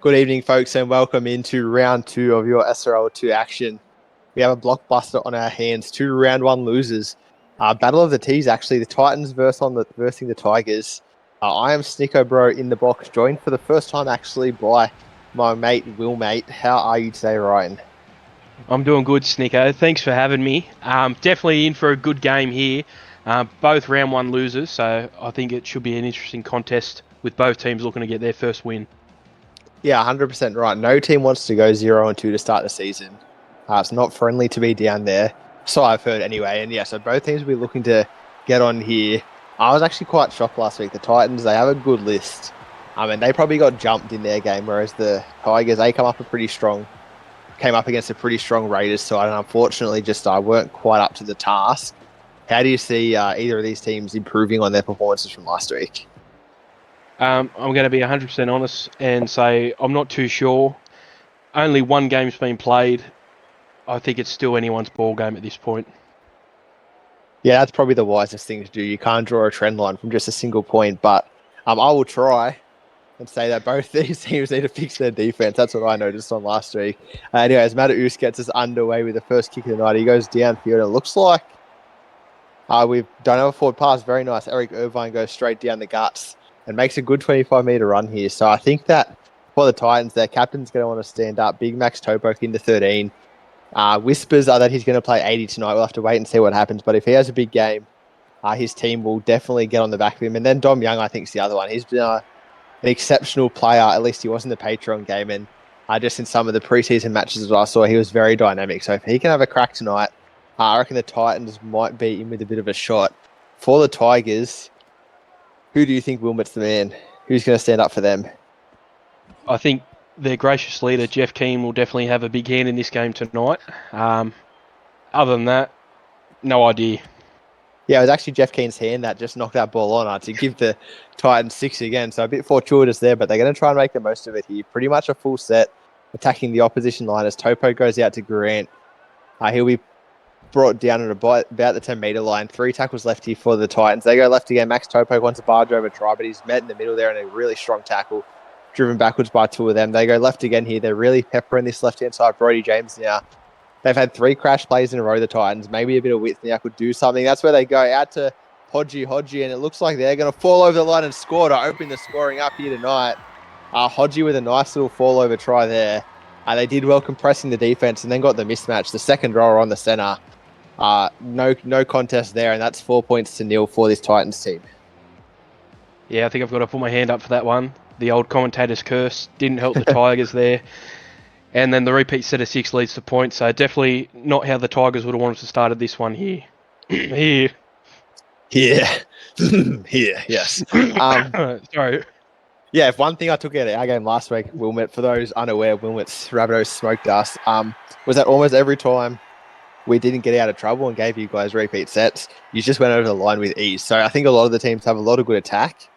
Good evening, folks, and welcome into round 2 of your SRL 2 action. We have a blockbuster on our hands, 2 round 1 losers. Battle of the T's, actually, the Titans versing the Tigers. I am Snicko Bro in the box, joined for the first time, actually, by my mate, Will Mate. How are you today, Ryan? I'm doing good, Snicko. Thanks for having me. Definitely in for a good game here. Both round 1 losers, so I think it should be an interesting contest with both teams looking to get their first win. Yeah, 100% right. No team wants to go 0-2 to start the season. It's not friendly to be down there. So I've heard anyway. And yeah, so both teams will be looking to get on here. I was actually quite shocked last week. The Titans, they have a good list. And they probably got jumped in their game, whereas the Tigers, they came up against a pretty strong Raiders side, and unfortunately just weren't quite up to the task. How do you see either of these teams improving on their performances from last week? I'm going to be 100% honest and say I'm not too sure. Only one game's been played. I think it's still anyone's ball game at this point. Yeah, that's probably the wisest thing to do. You can't draw a trend line from just a single point, but I will try and say that both these teams need to fix their defense. That's what I noticed on last week. Anyways, Matthews gets us underway with the first kick of the night. He goes downfield. It looks like we've done our forward pass. Very nice. Eric Irvine goes straight down the guts and makes a good 25-meter run here. So I think that for the Titans, their captain's going to want to stand up. Big Max Topok into 13. Whispers are that he's going to play 80 tonight. We'll have to wait and see what happens. But if he has a big game, his team will definitely get on the back of him. And then Dom Young, I think, is the other one. He's been an exceptional player. At least he was in the Patreon game. And just in some of the preseason matches that I saw, he was very dynamic. So if he can have a crack tonight, I reckon the Titans might be in with a bit of a shot. For the Tigers, who do you think Wilmot's the man? Who's going to stand up for them? I think their gracious leader, Jeff Keane, will definitely have a big hand in this game tonight. Other than that, no idea. Yeah, it was actually Jeff Keane's hand that just knocked that ball on to give the Titans 6 again. So a bit fortuitous there, but they're going to try and make the most of it here. Pretty much a full set, attacking the opposition line as Topo goes out to Grant. He'll be brought down at about the 10-meter line. 3 tackles left here for the Titans. They go left again. Max Topo wants a barge over try, but he's met in the middle there in a really strong tackle, driven backwards by 2 of them. They go left again here. They're really peppering this left-hand side. Brody James now. They've had 3 crash plays in a row, the Titans. Maybe a bit of width now could do something. That's where they go out to Hodgie, and it looks like they're going to fall over the line and score to open the scoring up here tonight. Hodgie with a nice little fall-over try there. They did well compressing the defense and then got the mismatch. The second rower on the center. No contest there, and that's 4 points to 0 for this Titans team. Yeah, I think I've got to put my hand up for that one. The old commentator's curse didn't help the Tigers there. And then the repeat set of 6 leads to points. So definitely not how the Tigers would have wanted to start this one here. Here. Here, yes. Sorry. Yeah, if one thing I took out of our game last week, Wilmot, for those unaware, Wilmot's Rabbitohs smoked us, was that almost every time we didn't get out of trouble and gave you guys repeat sets, you just went over the line with ease. So I think a lot of the teams have a lot of good attack.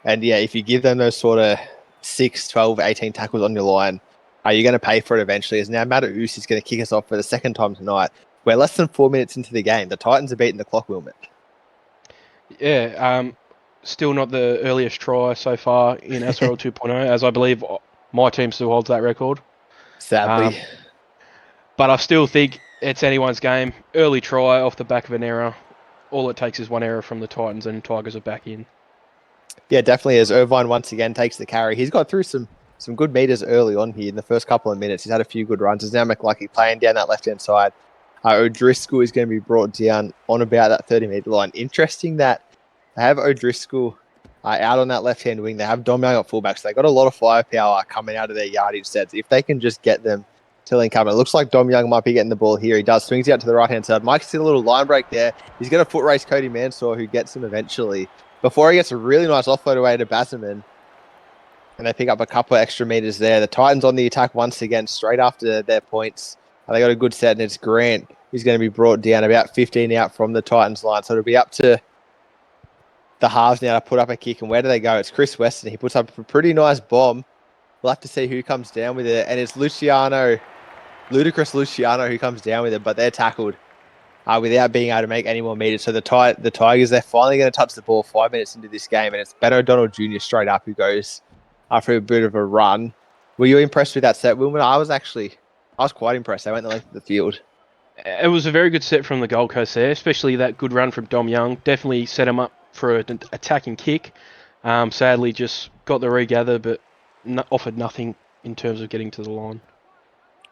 And yeah, if you give them those sort of 6, 12, 18 tackles on your line, you're going to pay for it eventually. As now Matthews is going to kick us off for the second time tonight. We're less than 4 minutes into the game. The Titans are beating the clock, Wilmot. Yeah, still not the earliest try so far in SRL 2.0, as I believe my team still holds that record. Sadly. But I still think it's anyone's game. Early try off the back of an error. All it takes is one error from the Titans and Tigers are back in. Yeah, definitely. As Irvine once again takes the carry. He's got through some good meters early on here in the first couple of minutes. He's had a few good runs. There's now McLucky playing down that left-hand side. O'Driscoll is going to be brought down on about that 30-meter line. Interesting that they have O'Driscoll out on that left-hand wing. They have Dom Young at fullback, so they've got a lot of firepower coming out of their yardage sets. If they can just get them to link up, it looks like Dom Young might be getting the ball here. He does. Swings out to the right-hand side. Mike's did a little line break there. He's going to foot race Cody Mansour, who gets him eventually, before he gets a really nice offload away to Basserman. And they pick up a couple of extra meters there. The Titans on the attack once again, straight after their points. They got a good set, and it's Grant who's going to be brought down about 15 out from the Titans line. So it'll be up to the halves now to put up a kick. And where do they go? It's Chris Weston. He puts up a pretty nice bomb. We'll have to see who comes down with it. And it's Ludicrous Luciano who comes down with it, but they're tackled without being able to make any more meters. So the Tigers, they're finally going to touch the ball 5 minutes into this game, and it's Ben O'Donnell Jr. straight up who goes after a bit of a run. Were you impressed with that set, Wilman? I was quite impressed. They went the length of the field. It was a very good set from the Gold Coast there, especially that good run from Dom Young. Definitely set him up for an attacking kick. Sadly, just got the regather, but offered nothing in terms of getting to the line.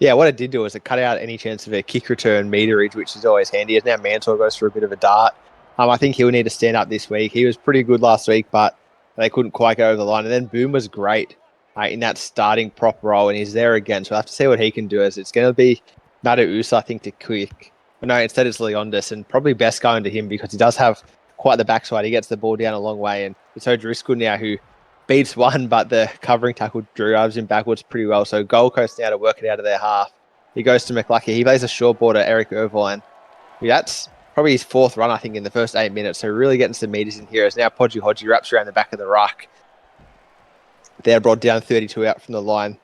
Yeah, what it did do was it cut out any chance of a kick return meterage, which is always handy. As now Mansour goes for a bit of a dart. I think he'll need to stand up this week. He was pretty good last week, but they couldn't quite go over the line. And then Boom was great in that starting prop role, and he's there again. So we'll have to see what he can do. As it's going to be Madousa, I think, to quick. But no, instead it's Leondis, and probably best going to him because he does have quite the backside. He gets the ball down a long way, and it's O'Driscoll now who beats one, but the covering tackle drives him backwards pretty well. So Gold Coast now to work it out of their half. He goes to McLucky. He plays a short ball to Eric Irvine. That's probably his fourth run, I think, in the first 8 minutes. So really getting some meters in here. As now Podgy Hodgie wraps around the back of the ruck. They're brought down 32 out from the line.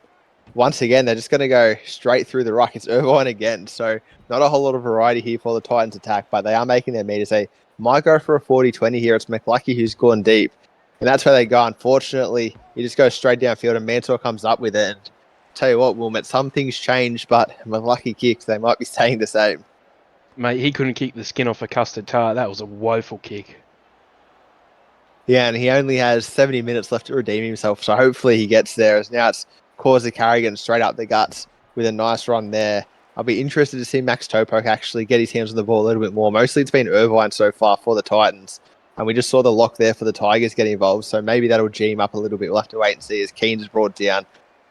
Once again, they're just going to go straight through the ruck. It's Irvine again. So not a whole lot of variety here for the Titans attack, but they are making their meters. They might go for a 40-20 here. It's McLucky who's gone deep. And that's where they go. Unfortunately, he just goes straight downfield and Mansour comes up with it. And tell you what, Wilmot, some things change, but McLucky kicks, they might be staying the same. Mate, he couldn't kick the skin off a custard tart. That was a woeful kick. Yeah, and he only has 70 minutes left to redeem himself, so hopefully he gets there. As now it's Causa Carrigan straight up the guts with a nice run there. I'll be interested to see Max Topok actually get his hands on the ball a little bit more. Mostly it's been Irvine so far for the Titans. And we just saw the lock there for the Tigers get involved, so maybe that'll G him up a little bit. We'll have to wait and see as Keen's brought down.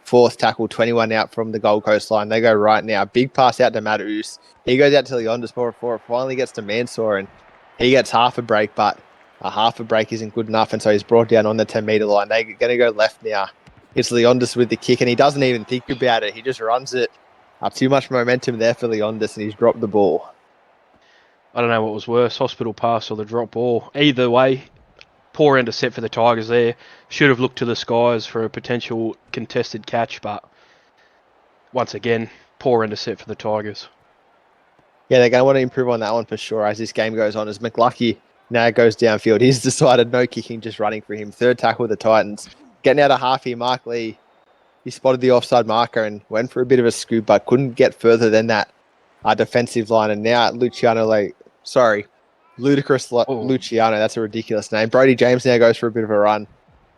Fourth tackle, 21 out from the Gold Coast line. They go right now. Big pass out to Madous. He goes out to Leondis before it finally gets to Mansour, and he gets half a break, but a half a break isn't good enough, and so he's brought down on the 10-metre line. They're going to go left now. It's Leondis with the kick, and he doesn't even think about it. He just runs it. Too much momentum there for Leondis, and he's dropped the ball. I don't know what was worse, hospital pass or the drop ball. Either way, poor end of set for the Tigers there. Should have looked to the skies for a potential contested catch, but once again, poor end of set for the Tigers. Yeah, they're going to want to improve on that one for sure as this game goes on. As McLucky now goes downfield, he's decided no kicking, just running for him. Third tackle with the Titans. Getting out of half here, Mark Lee. He spotted the offside marker and went for a bit of a scoop, but couldn't get further than that defensive line. And now Luciano, that's a ridiculous name. Brody James now goes for a bit of a run,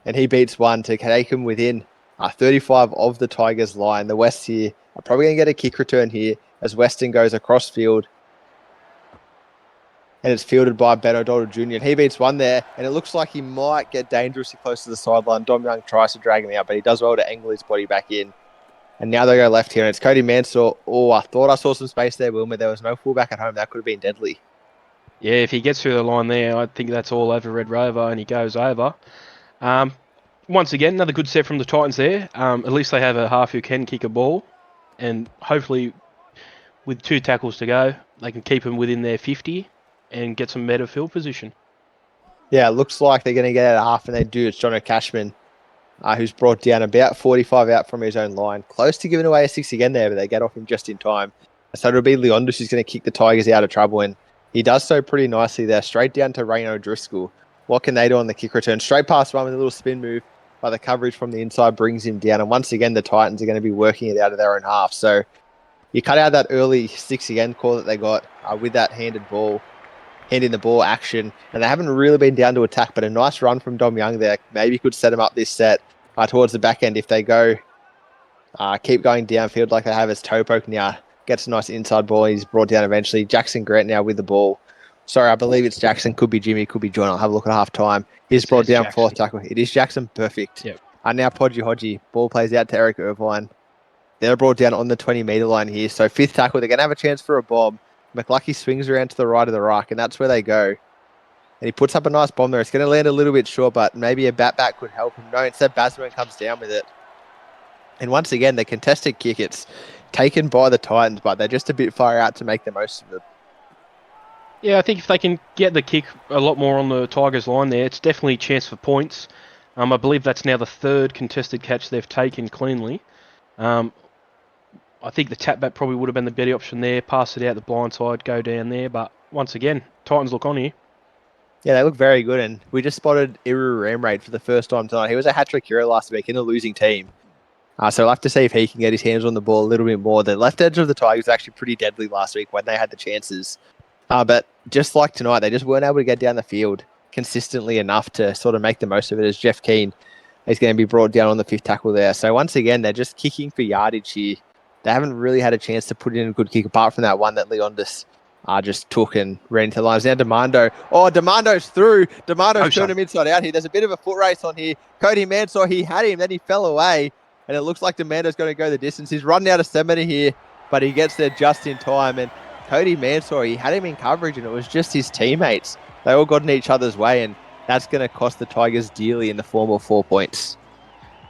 and he beats one to take him within 35 of the Tigers line. The West here are probably going to get a kick return here as Weston goes across field. And it's fielded by Ben O'Donnell Jr. And he beats one there, and it looks like he might get dangerously close to the sideline. Dom Young tries to drag him out, but he does well to angle his body back in. And now they go left here, and it's Cody Mansour. Oh, I thought I saw some space there, Wilmer. There was no fullback at home. That could have been deadly. Yeah, if he gets through the line there, I think that's all over Red Rover, and he goes over. Once again, another good set from the Titans there. At least they have a half who can kick a ball, and hopefully with 2 tackles to go, they can keep him within their 50 and get some better field position. Yeah, it looks like they're going to get out of half, and they do. It's Jono Cashman, who's brought down about 45 out from his own line. Close to giving away a 6 again there, but they get off him just in time. So it'll be Leondis who's going to kick the Tigers out of trouble, and he does so pretty nicely there, straight down to Rayno Driscoll. What can they do on the kick return? Straight past one with a little spin move, but the coverage from the inside brings him down. And once again, the Titans are going to be working it out of their own half. So you cut out that early 6 again call that they got with that handing the ball action. And they haven't really been down to attack, but a nice run from Dom Young there. Maybe could set them up this set towards the back end if they go keep going downfield like they have as Topok now. Gets a nice inside ball. He's brought down eventually. Jackson Grant now with the ball. Sorry, I believe it's Jackson. Could be Jimmy. Could be John. I'll have a look at half time. He's brought down Jackson. 4th tackle. It is Jackson. Perfect. Yep. And now Podgy Hodgie. Ball plays out to Eric Irvine. They're brought down on the 20-metre line here. So 5th tackle. They're going to have a chance for a bomb. McLucky swings around to the right of the ruck, and that's where they go. And he puts up a nice bomb there. It's going to land a little bit short, but maybe a bat could help him. No, instead Basman comes down with it. And once again, the contested kick, it's taken by the Titans, but they're just a bit far out to make the most of it. Yeah, I think if they can get the kick a lot more on the Tigers line there, it's definitely a chance for points. I believe that's now the 3rd contested catch they've taken cleanly. I think the tap back probably would have been the better option there. Pass it out the blind side, go down there. But once again, Titans look on here. Yeah, they look very good. And we just spotted Iru Ramrate for the first time tonight. He was a hat-trick hero last week in a losing team. So we'll have to see if he can get his hands on the ball a little bit more. The left edge of the Tigers was actually pretty deadly last week when they had the chances. But just like tonight, they just weren't able to get down the field consistently enough to sort of make the most of it, as Jeff Keane is going to be brought down on the fifth tackle there. So once again, they're just kicking for yardage here. They haven't really had a chance to put in a good kick, apart from that one that Leondis just took and ran into the lines. Now Demando. Oh, Demando's through. Demando's turned him inside out here. There's a bit of a foot race on here. Cody Mansour, he had him, then he fell away. And it looks like Demando's going to go the distance. He's running out of stamina here, but he gets there just in time. And Cody Mansour, he had him in coverage, and it was just his teammates. They all got in each other's way, and that's going to cost the Tigers dearly in the form of 4 points.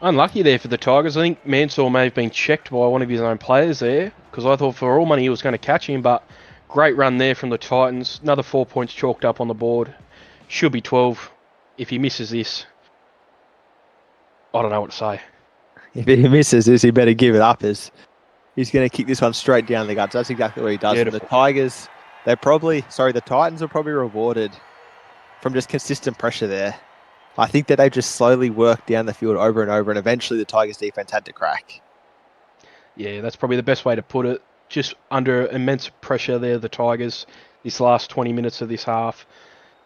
Unlucky there for the Tigers. I think Mansour may have been checked by one of his own players there, because I thought for all money he was going to catch him, but great run there from the Titans. Another 4 points chalked up on the board. Should be 12. If he misses this, I don't know what to say. If he misses this, he better give it up, as he's going to kick this one straight down the guts. That's exactly what he does. And the Tigers, the Titans are probably rewarded from just consistent pressure there. I think that they just slowly worked down the field over and over, and eventually the Tigers defense had to crack. Yeah, that's probably the best way to put it. Just under immense pressure there, the Tigers, this last 20 minutes of this half,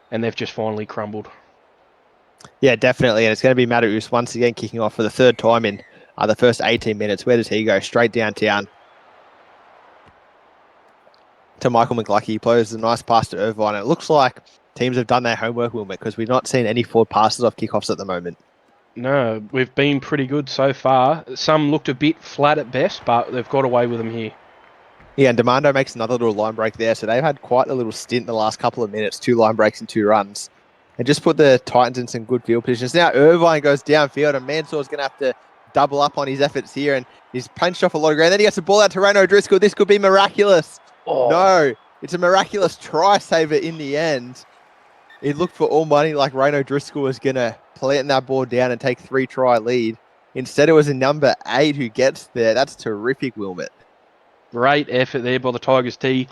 and they've just finally crumbled. Yeah, definitely. And it's going to be Matarus once again kicking off for the third time in the first 18 minutes. Where does he go? Straight downtown to Michael McLucky. He plays a nice pass to Irvine. It looks like teams have done their homework a little bit, because we've not seen any forward passes off kickoffs at the moment. No, we've been pretty good so far. Some looked a bit flat at best, but they've got away with them here. Yeah, and Demando makes another little line break there. So they've had quite a little stint in the last couple of minutes. 2 line breaks and 2 runs. And just put the Titans in some good field positions. Now Irvine goes downfield, and Mansour's going to have to double up on his efforts here. And he's punched off a lot of ground. Then he gets the ball out to Reno Driscoll. This could be miraculous. Oh. No, it's a miraculous try saver in the end. He looked for all money like Reno Driscoll was going to plant that ball down and take 3-try lead. Instead, it was a number 8 who gets there. That's terrific, Wilmot. Great effort there by the Tigers D.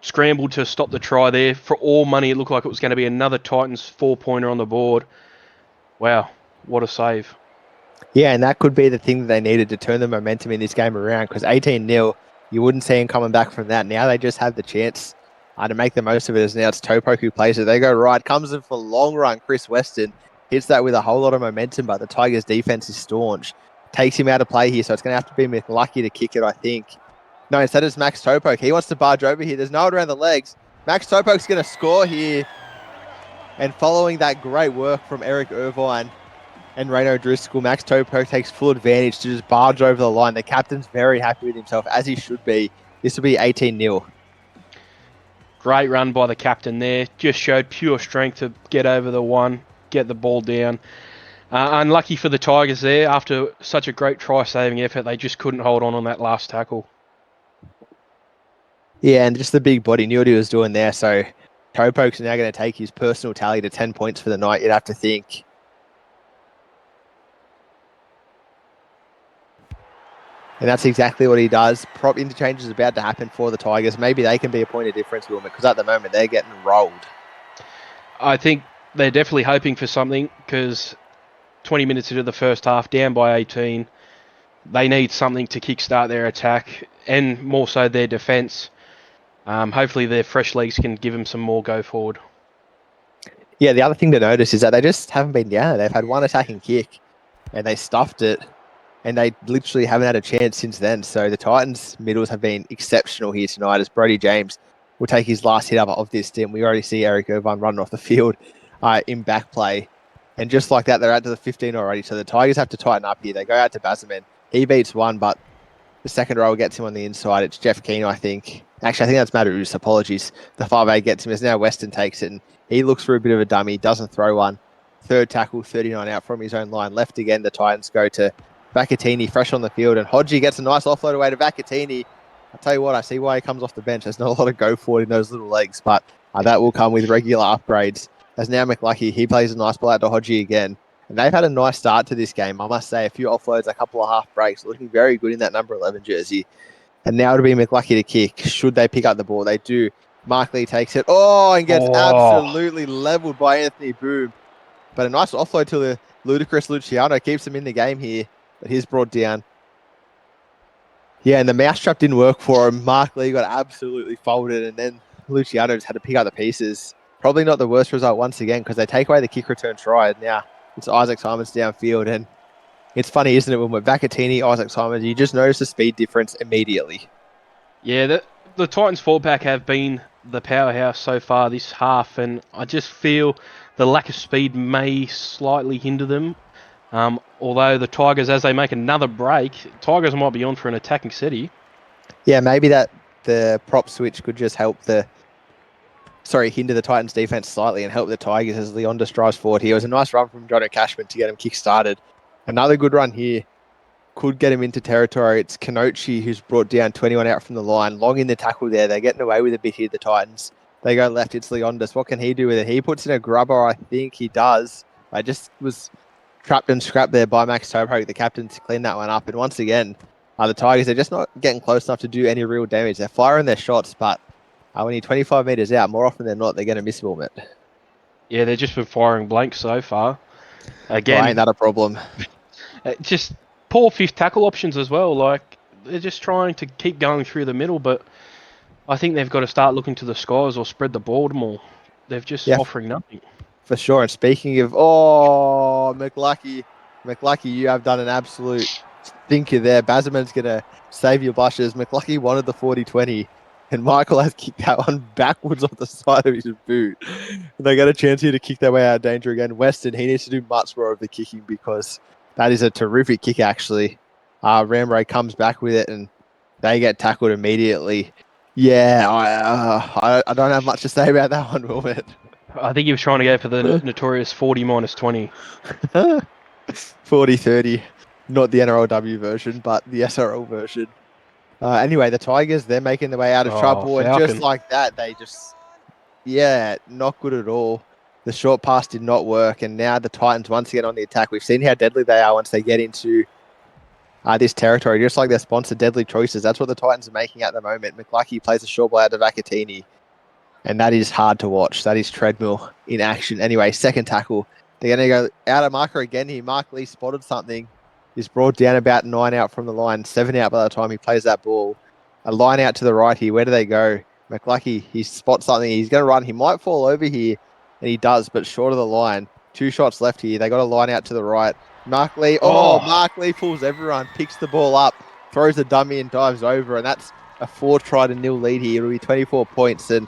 Scrambled to stop the try there. For all money, it looked like it was going to be another Titans 4-pointer on the board. Wow, what a save. Yeah, and that could be the thing that they needed to turn the momentum in this game around, because 18-0, you wouldn't see him coming back from that. Now they just have the chance to make the most of it, as now it's Topok who plays it. They go right, comes in for long run. Chris Weston hits that with a whole lot of momentum, but the Tigers defense is staunch. Takes him out of play here, so it's going to have to be McLucky to kick it, I think. No, instead it's Max Topok. He wants to barge over here. There's no one around the legs. Max Topok's going to score here. And following that great work from Eric Irvine and Reno Driscoll, Max Topok takes full advantage to just barge over the line. The captain's very happy with himself, as he should be. This will be 18-0. Great run by the captain there. Just showed pure strength to get over the one, get the ball down. Unlucky for the Tigers there. After such a great try-saving effort, they just couldn't hold on that last tackle. Yeah, and just the big body knew what he was doing there. So Topok's now going to take his personal tally to 10 points for the night, you'd have to think. And that's exactly what he does. Prop interchange is about to happen for the Tigers. Maybe they can be a point of difference, Wilmot, because at the moment they're getting rolled. I think they're definitely hoping for something, because 20 minutes into the first half, down by 18, they need something to kickstart their attack, and more so their defence. Hopefully their fresh legs can give them some more go forward. Yeah, the other thing to notice is that they just haven't been down. They've had one attacking kick, and they stuffed it. And they literally haven't had a chance since then. So the Titans' middles have been exceptional here tonight, as Brody James will take his last hit up of this stint. We already see Eric Irvine running off the field in back play. And just like that, they're out to the 15 already. So the Tigers have to tighten up here. They go out to Bazzaman. He beats one, but the second row gets him on the inside. It's Jeff Keane, I think. Actually, I think that's Matarus. Apologies. The 5A gets him. As now Weston takes it, and he looks for a bit of a dummy. Doesn't throw one. Third tackle, 39 out from his own line. Left again, the Titans go to Vacatini, fresh on the field, and Hodgie gets a nice offload away to Vacatini. I'll tell you what, I see why he comes off the bench. There's not a lot of go forward in those little legs, but that will come with regular upgrades. As now McLucky, he plays a nice ball out to Hodgie again. And they've had a nice start to this game. I must say, a few offloads, a couple of half breaks, looking very good in that number 11 jersey. And now it'll be McLucky to kick. Should they pick up the ball? They do. Mark Lee takes it. Oh, and gets absolutely leveled by Anthony Boom. But a nice offload to the ludicrous Luciano keeps him in the game here. but he's brought down. Yeah, and the mousetrap didn't work for him. Mark Lee got absolutely folded, and then Luciano just had to pick up the pieces. Probably not the worst result once again because they take away the kick return try. Now it's Isaac Simons downfield, and it's funny, isn't it, when we're Vacatini, Isaac Simons, you just notice the speed difference immediately. Yeah, the Titans fullback have been the powerhouse so far this half, and I just feel the lack of speed may slightly hinder them. Although the Tigers, as they make another break, Tigers might be on for an attacking city. Yeah, maybe that the prop switch could just help hinder the Titans defense slightly and help the Tigers as Leondis drives forward here. It was a nice run from Jono Cashman to get him kick-started. Another good run here. Could get him into territory. It's Kanochi who's brought down 21 out from the line. Long in the tackle there. They're getting away with a bit here, the Titans. They go left. It's Leondis. What can he do with it? He puts in a grubber. I think he does. I just was trapped and scrapped there by Max Topo, the captain, to clean that one up. And once again, the Tigers are just not getting close enough to do any real damage. They're firing their shots, but when you're 25 metres out, more often than not, they're going to miss Wilmot. Yeah, they've just been firing blanks so far. Again, well, ain't that a problem? Just poor fifth tackle options as well. Like, they're just trying to keep going through the middle, but I think they've got to start looking to the skies or spread the ball more. They're just offering nothing. For sure. And speaking of, McLucky, you have done an absolute stinker there. Bazerman's going to save your blushes. McLucky wanted the 40-20, and Michael has kicked that one backwards off the side of his boot. They got a chance here to kick their way out of danger again. Weston, he needs to do much more of the kicking because that is a terrific kick, actually. Ramray comes back with it, and they get tackled immediately. Yeah, I don't have much to say about that one, Wilmot. I think he was trying to go for the notorious 40 minus 20. 40-30. Not the NRLW version, but the SRL version. Anyway, the Tigers, they're making their way out of trouble. Falcon. And just like that, they just, not good at all. The short pass did not work. And now the Titans once again on the attack. We've seen how deadly they are once they get into this territory, just like their sponsor, Deadly Choices. That's what the Titans are making at the moment. McLucky plays a short ball out to Vacatini. And that is hard to watch. That is treadmill in action. Anyway, second tackle. They're going to go out of marker again here. Mark Lee spotted something. He's brought down about 9 out from the line. 7 out by the time he plays that ball. A line out to the right here. Where do they go? McLucky, he spots something. He's going to run. He might fall over here. And he does, but short of the line. 2 shots left here. They got a line out to the right. Mark Lee. Mark Lee fools everyone. Picks the ball up. Throws the dummy and dives over. And that's a 4-try-0 lead here. It'll be 24 points. And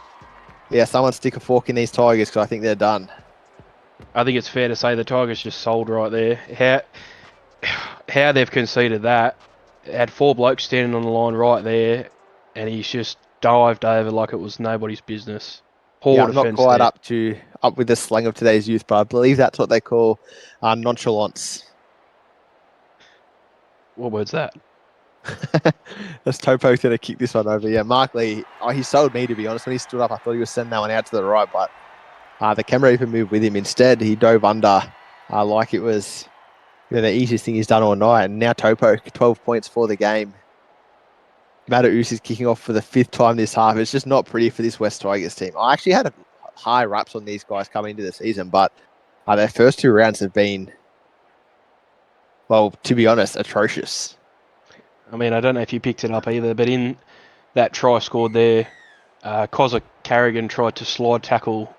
someone stick a fork in these Tigers because I think they're done. I think it's fair to say the Tigers just sold right there. How they've conceded that. Had 4 blokes standing on the line right there, and he's just dived over like it was nobody's business. Poor defense. I'm not quite up with the slang of today's youth, but I believe that's what they call nonchalance. What word's that? That's Topo's going to kick this one over. Yeah, Mark Lee, he sold me, to be honest. When he stood up, I thought he was sending that one out to the right, but the camera even moved with him. Instead, he dove under like it was the easiest thing he's done all night. And now Topo, 12 points for the game. Mataus is kicking off for the 5th time this half. It's just not pretty for this West Tigers team. I actually had high raps on these guys coming into the season, but their first 2 rounds have been, well, to be honest, atrocious. I mean, I don't know if you picked it up either, but in that try scored there, Kozza Carrigan tried to slide tackle.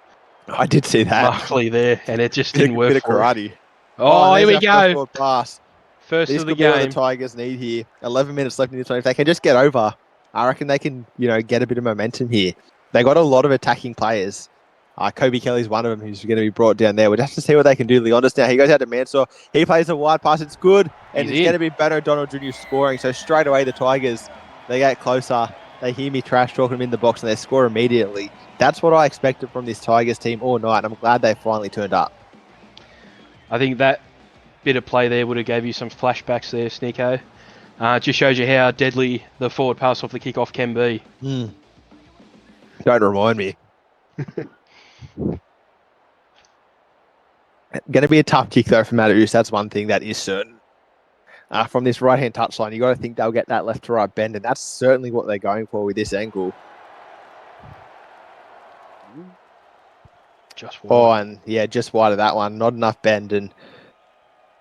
I did see that. Mark Lee there, and it just didn't work. Bit of karate. Here we go. Pass. First of the game. What the Tigers need here. 11 minutes left in this one. If they can just get over, I reckon they can, get a bit of momentum here. They got a lot of attacking players. Kobe Kelly's one of them who's going to be brought down there. We'll have to see what they can do. Leondis now. He goes out to Mansour. He plays a wide pass. It's good. And it's going to be Beto Donald Jr. scoring. So straight away, the Tigers, they get closer. They hear me trash talking them in the box and they score immediately. That's what I expected from this Tigers team all night. And I'm glad they finally turned up. I think that bit of play there would have gave you some flashbacks there, Sneeko. Just shows you how deadly the forward pass off the kickoff can be. Don't remind me. Going to be a tough kick, though, from Mataus. That's one thing that is certain. From this right-hand touchline, you got to think they'll get that left-to-right bend, and that's certainly what they're going for with this angle. Just wide. And just wide of that one. Not enough bend, and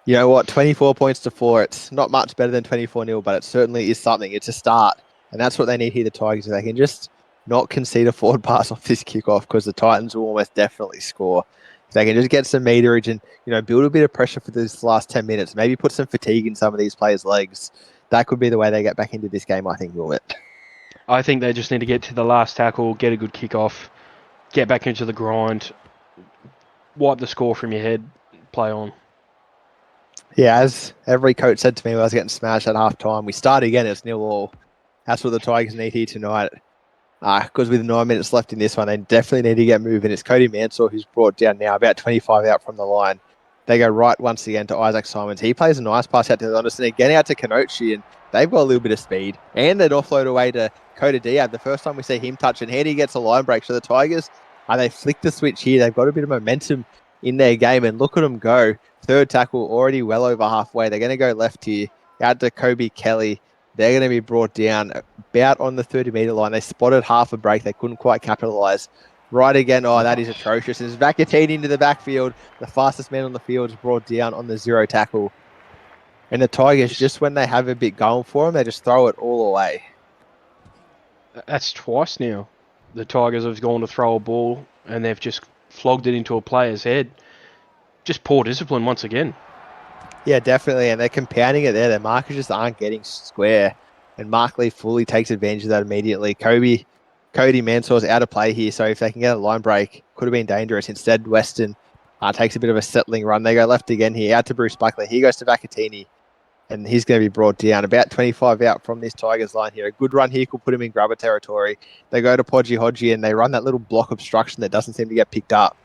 You know what? 24 points to 4. It's not much better than 24-0, but it certainly is something. It's a start. And that's what they need here, the Tigers. If they can just not concede a forward pass off this kickoff, because the Titans will almost definitely score. If they can just get some meterage and, build a bit of pressure for this last 10 minutes, maybe put some fatigue in some of these players' legs, that could be the way they get back into this game, I think, Wilmot. I think they just need to get to the last tackle, get a good kick-off, get back into the grind, wipe the score from your head, play on. Yeah, as every coach said to me when I was getting smashed at half time, we start again, it's 0-0. That's what the Tigers need here tonight. Because with 9 minutes left in this one, they definitely need to get moving. It's Cody Mansour who's brought down now, about 25 out from the line. They go right once again to Isaac Simons. He plays a nice pass out to the Anderson. Again out to Kanochi, and they've got a little bit of speed. And they'd offload away to Coda Diab. The first time we see him touch, and here he gets a line break. So the Tigers, they flick the switch here. They've got a bit of momentum in their game, and look at them go. Third tackle already well over halfway. They're going to go left here, out to Kobe Kelly. They're going to be brought down about on the 30-metre line. They spotted half a break. They couldn't quite capitalise. Right again. Oh, that is atrocious. It's Vacatini into the backfield. The fastest man on the field is brought down on the 0 tackle. And the Tigers, just when they have a bit going for them, they just throw it all away. That's twice now. The Tigers have gone to throw a ball and they've just flogged it into a player's head. Just poor discipline once again. Yeah, definitely. And they're compounding it there. Their markers just aren't getting square. And Mark Lee fully takes advantage of that immediately. Cody Mansour's out of play here. So if they can get a line break, could have been dangerous. Instead, Weston takes a bit of a settling run. They go left again here, out to Bruce Buckley. He goes to Vacatini. And he's going to be brought down. About 25 out from this Tigers line here. A good run here could put him in grubber territory. They go to Podgy Hodgie and they run that little block obstruction that doesn't seem to get picked up.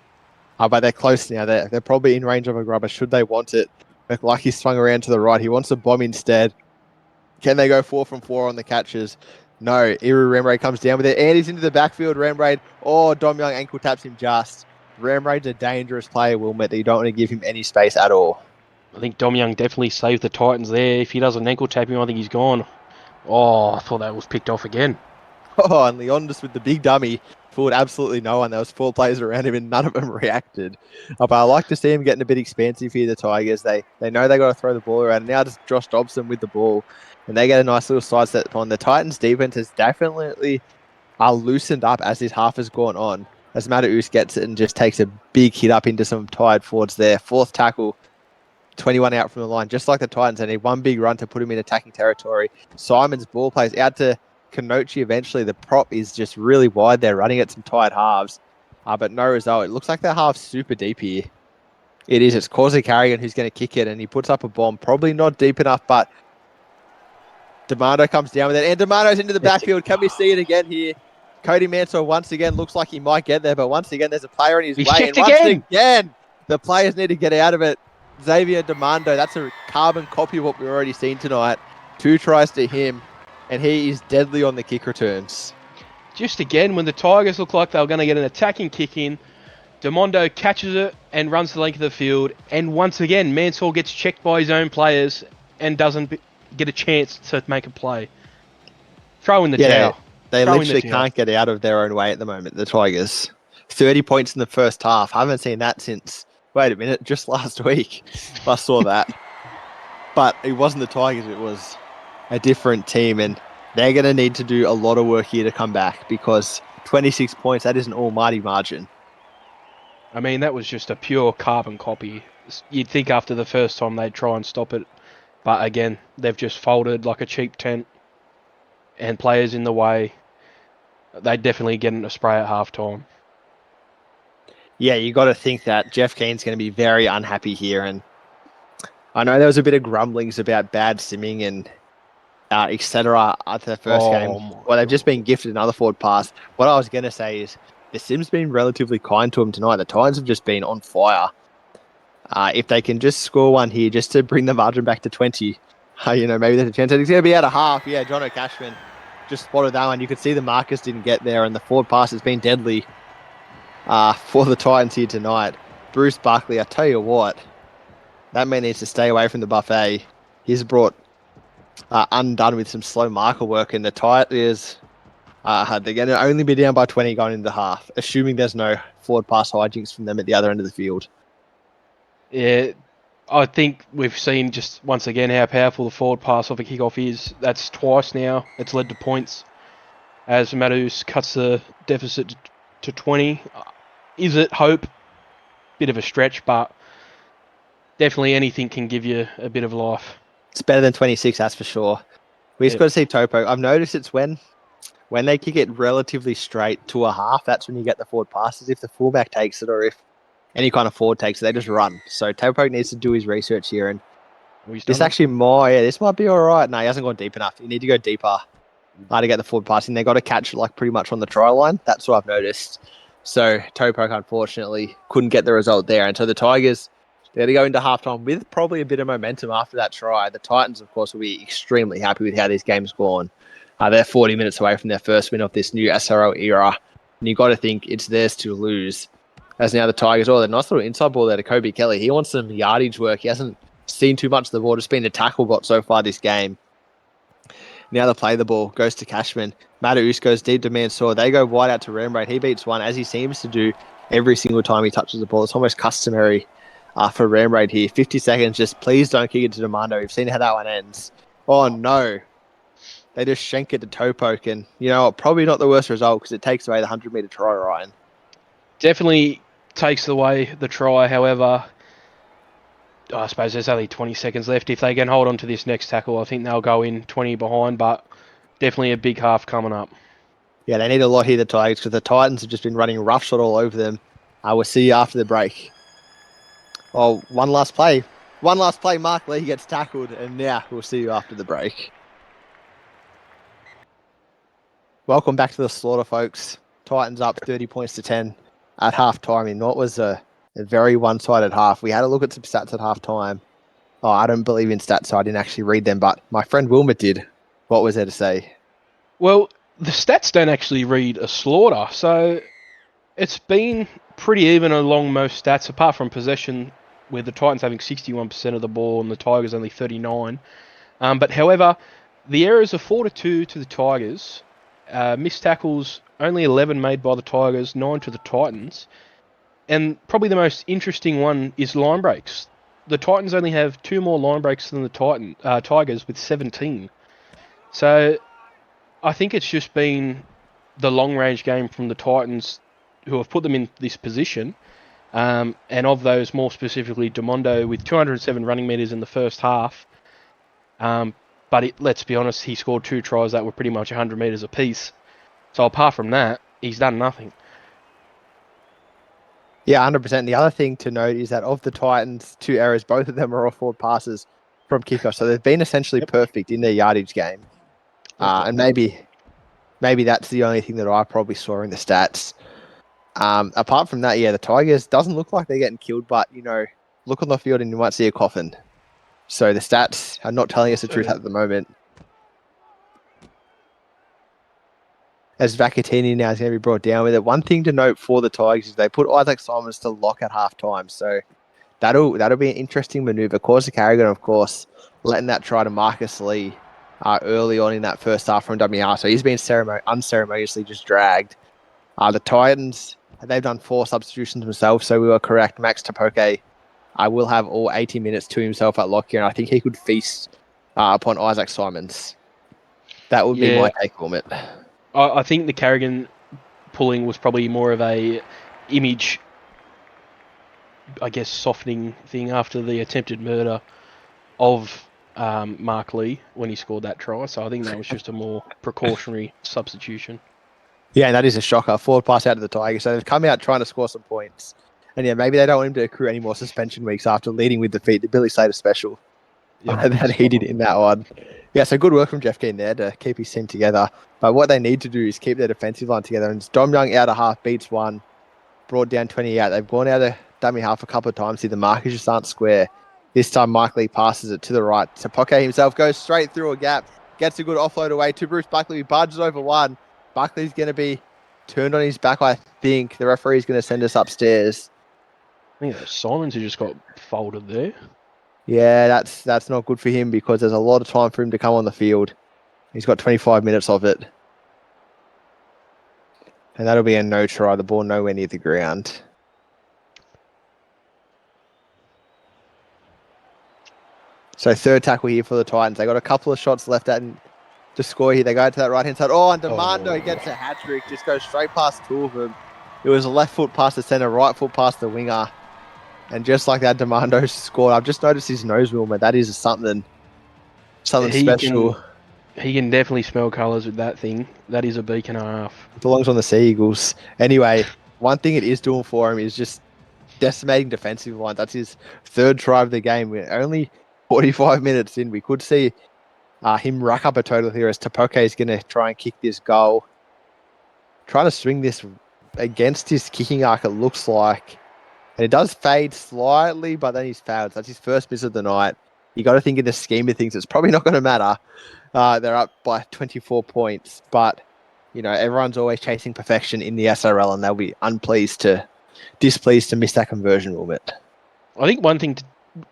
But they're close now. They're probably in range of a grubber should they want it. McLucky swung around to the right. He wants a bomb instead. Can they go 4 from 4 on the catches? No. Iru Rembraid comes down with it. And he's into the backfield. Rembraid. Oh, Dom Young ankle taps him just. Rembraid's a dangerous player, Wilmot, that you don't want to give him any space at all. I think Dom Young definitely saved the Titans there. If he doesn't ankle tap him, I think he's gone. Oh, I thought that was picked off again. Oh, and Leondis with the big dummy fooled absolutely no one. There was 4 players around him and none of them reacted. But I like to see him getting a bit expansive here, the Tigers. They know they got to throw the ball around. And now just Josh Dobson with the ball. And they get a nice little side step on. The Titans defense has definitely loosened up as this half has gone on. As Mataus gets it and just takes a big hit up into some tired forwards there. 4th tackle, 21 out from the line. Just like the Titans, they need one big run to put him in attacking territory. Simon's ball plays out to Kanochi eventually. The prop is just really wide there, running at some tired halves. But no result. It looks like that half's super deep here. It is. It's Causey Carrigan who's going to kick it, and he puts up a bomb. Probably not deep enough, but Demando comes down with it. And Demando's into the backfield. Can we see it again here? Cody Mansour once again looks like he might get there, but once again, there's a player in his way. Checked and once again. again, the players need to get out of it. Xavier Demando, that's a carbon copy of what we've already seen tonight. 2 tries to him, and he is deadly on the kick returns. Just again, when the Tigers look like they were going to get an attacking kick in, Demondo catches it and runs the length of the field. And once again, Mansour gets checked by his own players and doesn't get a chance to make a play. Throw in the towel. They literally can't get out of their own way at the moment, the Tigers. 30 points in the first half. I haven't seen that since, wait a minute, just last week. I saw that. But it wasn't the Tigers, it was a different team. And they're going to need to do a lot of work here to come back because 26 points, that is an almighty margin. I mean, that was just a pure carbon copy. You'd think after the first time they'd try and stop it. But again, they've just folded like a cheap tent. And players in the way. They definitely get a spray at halftime. Yeah, you got to think that Jeff Keen's going to be very unhappy here. And I know there was a bit of grumblings about bad simming and etc. at the first game. Well, they've just been gifted another forward pass. What I was going to say is the sim's been relatively kind to them tonight. The Titans have just been on fire. If they can just score one here just to bring the margin back to 20, maybe there's a chance. It's going to be out of half. Yeah, Jono Cashman just spotted that one. You could see the markers didn't get there, and the forward pass has been deadly for the Titans here tonight. Bruce Buckley, I tell you what, that man needs to stay away from the buffet. He's brought undone with some slow marker work, and the Titans they're going to only be down by 20 going into half, assuming there's no forward pass hijinks from them at the other end of the field. Yeah, I think we've seen just once again how powerful the forward pass off a kickoff is. That's twice now. It's led to points as Matthews cuts the deficit to 20. Is it hope? Bit of a stretch, but definitely anything can give you a bit of life. It's better than 26, that's for sure. We just Yep. got to see Topo. I've noticed it's when they kick it relatively straight to a half, that's when you get the forward passes. If the fullback takes it or if any kind of forward takes it, they just run. So Topo needs to do his research here. And this actually this might be all right. No, he hasn't gone deep enough. You need to go deeper to get the forward passing. They got to catch like pretty much on the try line. That's what I've noticed. So Topo unfortunately couldn't get the result there. And so the Tigers, they're going to go into halftime with probably a bit of momentum after that try. The Titans, of course, will be extremely happy with how these games gone. They're 40 minutes away from their first win of this new SRL era. And you got to think it's theirs to lose. As now the Tigers, they're nice little inside ball there to Kobe Kelly. He wants some yardage work. He hasn't seen too much of the ball, just been a tackle bot so far this game. Now they play the ball, goes to Cashman. Matthews goes deep to Mansour. They go wide out to Rembrandt. He beats one, as he seems to do every single time he touches the ball. It's almost customary for Rembrandt here. 50 seconds, just please don't kick it to Demando. We've seen how that one ends. Oh, no. They just shank it to Topoke. And, probably not the worst result because it takes away the 100-metre try, Ryan. Definitely takes away the try. However, I suppose there's only 20 seconds left. If they can hold on to this next tackle, I think they'll go in 20 behind, but definitely a big half coming up. Yeah, they need a lot here, the Tigers, because the Titans have just been running roughshod all over them. We'll see you after the break. Oh, one last play. Mark Lee gets tackled, and now we'll see you after the break. Welcome back to the slaughter, folks. Titans up 30 points to 10 at half-time in what was a very one-sided half. We had a look at some stats at half-time. Oh, I don't believe in stats, so I didn't actually read them, but my friend Wilmot did. What was there to say? Well, the stats don't actually read a slaughter, so it's been pretty even along most stats, apart from possession, with the Titans having 61% of the ball and the Tigers only 39. But however, the errors are 4-2 to the Tigers. Missed tackles, only 11 made by the Tigers, 9 to the Titans. And probably the most interesting one is line breaks. The Titans only have 2 more line breaks than the Tigers with 17. So I think it's just been the long-range game from the Titans who have put them in this position. And of those, more specifically, Demondo with 207 running metres in the first half. But let's be honest, he scored 2 tries that were pretty much 100 metres apiece. So apart from that, he's done nothing. Yeah, 100%. The other thing to note is that of the Titans' 2 errors, both of them are off forward passes from kickoff. So they've been essentially perfect in their yardage game. And maybe that's the only thing that I probably saw in the stats. Apart from that, the Tigers doesn't look like they're getting killed, but, look on the field and you might see a coffin. So the stats are not telling us the truth at the moment. As Vacatini now is going to be brought down with it. One thing to note for the Tigers is they put Isaac Simons to lock at halftime. So that'll be an interesting maneuver. Corsa Carrigan, of course, letting that try to Marcus Lee early on in that first half from WR. So he's been unceremoniously just dragged. The Titans, they've done 4 substitutions themselves, so we were correct. Max Tapoke will have all 80 minutes to himself at lock here, and I think he could feast upon Isaac Simons. That would be my take on it. I think the Carrigan pulling was probably more of a image, I guess, softening thing after the attempted murder of Mark Lee when he scored that try. So I think that was just a more precautionary substitution. Yeah, and that is a shocker. Forward pass out to the Tigers. So they've come out trying to score some points. And maybe they don't want him to accrue any more suspension weeks after leading with defeat. The Billy Slater special that he did in that one. Yeah, so good work from Jeff Keane there to keep his team together. But what they need to do is keep their defensive line together. And Dom Young out of half beats one, brought down 28. They've gone out of dummy half a couple of times here. The markers just aren't square. This time, Mike Lee passes it to the right. Tapoke himself goes straight through a gap, gets a good offload away to Bruce Buckley. He barges over one. Buckley's going to be turned on his back, I think. The referee's going to send us upstairs. I think that's Simons who just got folded there. Yeah, that's not good for him because there's a lot of time for him to come on the field. He's got 25 minutes of it. And that'll be a no try. The ball nowhere near the ground. So third tackle here for the Titans. They got a couple of shots left at to score here. They go to that right-hand side. Oh, and Demando gets a hat-trick. Just goes straight past two of them. It was a left foot past the centre, right foot past the winger. And just like that, Demando scored. I've just noticed his nose movement. That is something special. He can definitely smell colours with that thing. That is a beak and a half. It belongs on the Sea Eagles. Anyway, one thing it is doing for him is just decimating defensive lines. That's his third try of the game. We're only 45 minutes in. We could see him rack up a total here as Tapoke is going to try and kick this goal. Trying to swing this against his kicking arc, it looks like. And it does fade slightly, but then he's fouled. That's his first miss of the night. You got to think in the scheme of things, it's probably not going to matter. They're up by 24 points, but everyone's always chasing perfection in the SRL, and they'll be displeased to miss that conversion movement. I think one thing to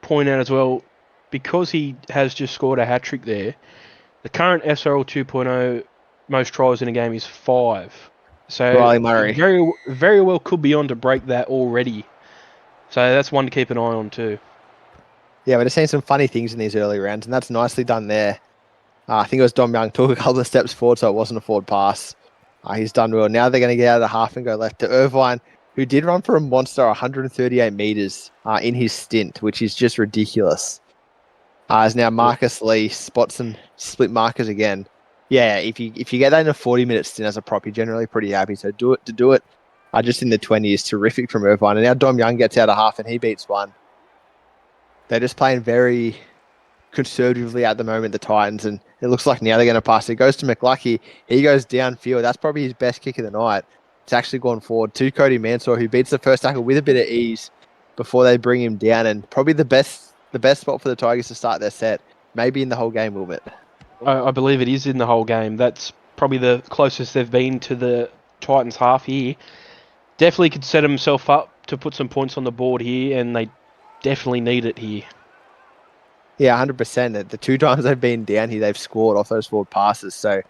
point out as well, because he has just scored a hat-trick there, the current SRL 2.0 most tries in a game is 5. So Riley Murray very, very well could be on to break that already. So that's one to keep an eye on too. Yeah, we're seeing some funny things in these early rounds, and that's nicely done there. I think it was Dom Young took a couple of steps forward, so it wasn't a forward pass. He's done well. Now they're going to get out of the half and go left to Irvine, who did run for a monster 138 metres in his stint, which is just ridiculous. As now Marcus Lee spots some split markers again. Yeah, if you get that in a 40-minute stint as a prop, you're generally pretty happy. So do it just in the 20 is terrific from Irvine. And now Dom Young gets out of half and he beats one. They're just playing very conservatively at the moment, the Titans, and it looks like now they're going to pass. It goes to McLucky. He goes downfield. That's probably his best kick of the night. It's actually gone forward to Cody Mansour, who beats the first tackle with a bit of ease before they bring him down, and probably the best spot for the Tigers to start their set, maybe in the whole game, will it? I believe it is in the whole game. That's probably the closest they've been to the Titans half here. Definitely could set himself up to put some points on the board here, and they definitely need it here. Yeah, 100%. The 2 times they've been down here, they've scored off those forward passes. So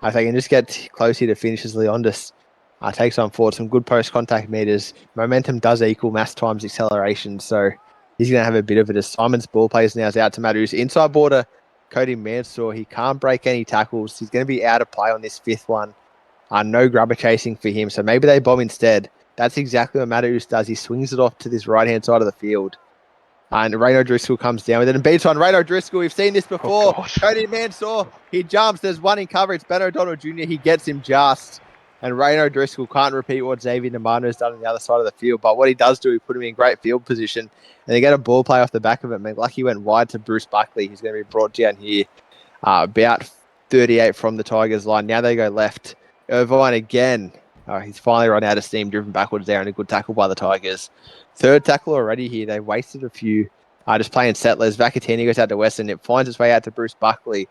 if they can just get close here to finish as Leondis takes on forward, some good post-contact meters. Momentum does equal mass times acceleration, so he's going to have a bit of it as Simon's ball plays now is out to Matus. Inside border, Cody Mansour. He can't break any tackles. He's going to be out of play on this 5th one. No grubber chasing for him, so maybe they bomb instead. That's exactly what Matus does. He swings it off to this right-hand side of the field. And Rayno Driscoll comes down with it and beats on Rayno Driscoll. We've seen this before. Cody Mansour, he jumps. There's one in cover. It's Ben O'Donnell Jr. He gets him just. And Rayno Driscoll can't repeat what Xavier Demano has done on the other side of the field. But what he does do, he put him in great field position. And they get a ball play off the back of it. McLucky went wide to Bruce Buckley. He's going to be brought down here about 38 from the Tigers line. Now they go left. Irvine again. He's finally run out of steam, driven backwards there, and a good tackle by the Tigers. 3rd tackle already here. They wasted a few just playing settlers. Vacatini goes out to Weston. It finds its way out to Bruce Buckley.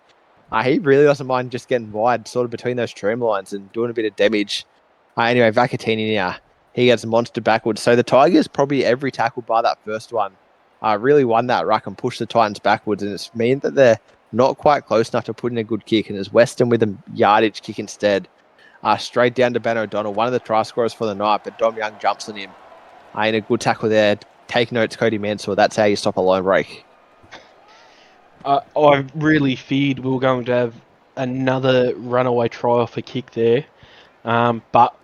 He really doesn't mind just getting wide sort of between those tram lines and doing a bit of damage. Anyway, Vacatini now, he gets monster backwards. So the Tigers, probably every tackle by that first one, really won that ruck and pushed the Titans backwards. And it's mean that they're not quite close enough to put in a good kick. And there's Weston with a yardage kick instead. Straight down to Ben O'Donnell, one of the try scorers for the night, but Dom Young jumps on him. In a good tackle there. Take notes, Cody Mansour. That's how you stop a line break. I really feared we were going to have another runaway try off a kick there. But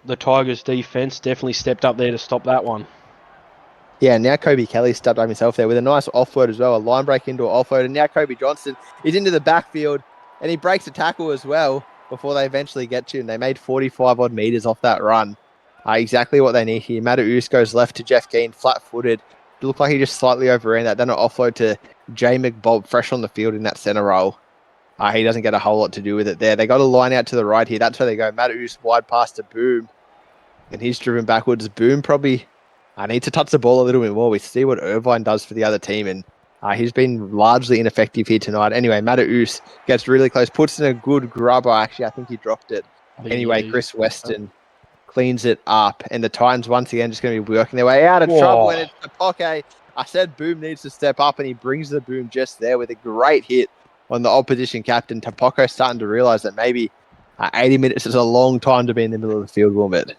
the Tigers' defence definitely stepped up there to stop that one. Yeah, now Kobe Kelly stepped up himself there with a nice offload as well. A line break into an offload. And now Kobe Johnston is into the backfield. And he breaks a tackle as well before they eventually get to him. They made 45 odd metres off that run. Exactly what they need here. Mataus goes left to Jeff Keane, flat-footed. It looked like he just slightly overran that. Then an offload to Jay McBob, fresh on the field in that centre role. He doesn't get a whole lot to do with it there. They got a line out to the right here. That's where they go. Mataus wide pass to Boom. And he's driven backwards. Boom probably needs to touch the ball a little bit more. We see what Irvine does for the other team. And he's been largely ineffective here tonight. Anyway, Mataus gets really close. Puts in a good grubber. Actually, I think he dropped it. Anyway, Chris Weston cleans it up, and the Titans once again just going to be working their way out of trouble. And it's Tapoke. I said Boom needs to step up, and he brings the Boom just there with a great hit on the opposition captain. Tapoke starting to realise that maybe 80 minutes is a long time to be in the middle of the field, won't it?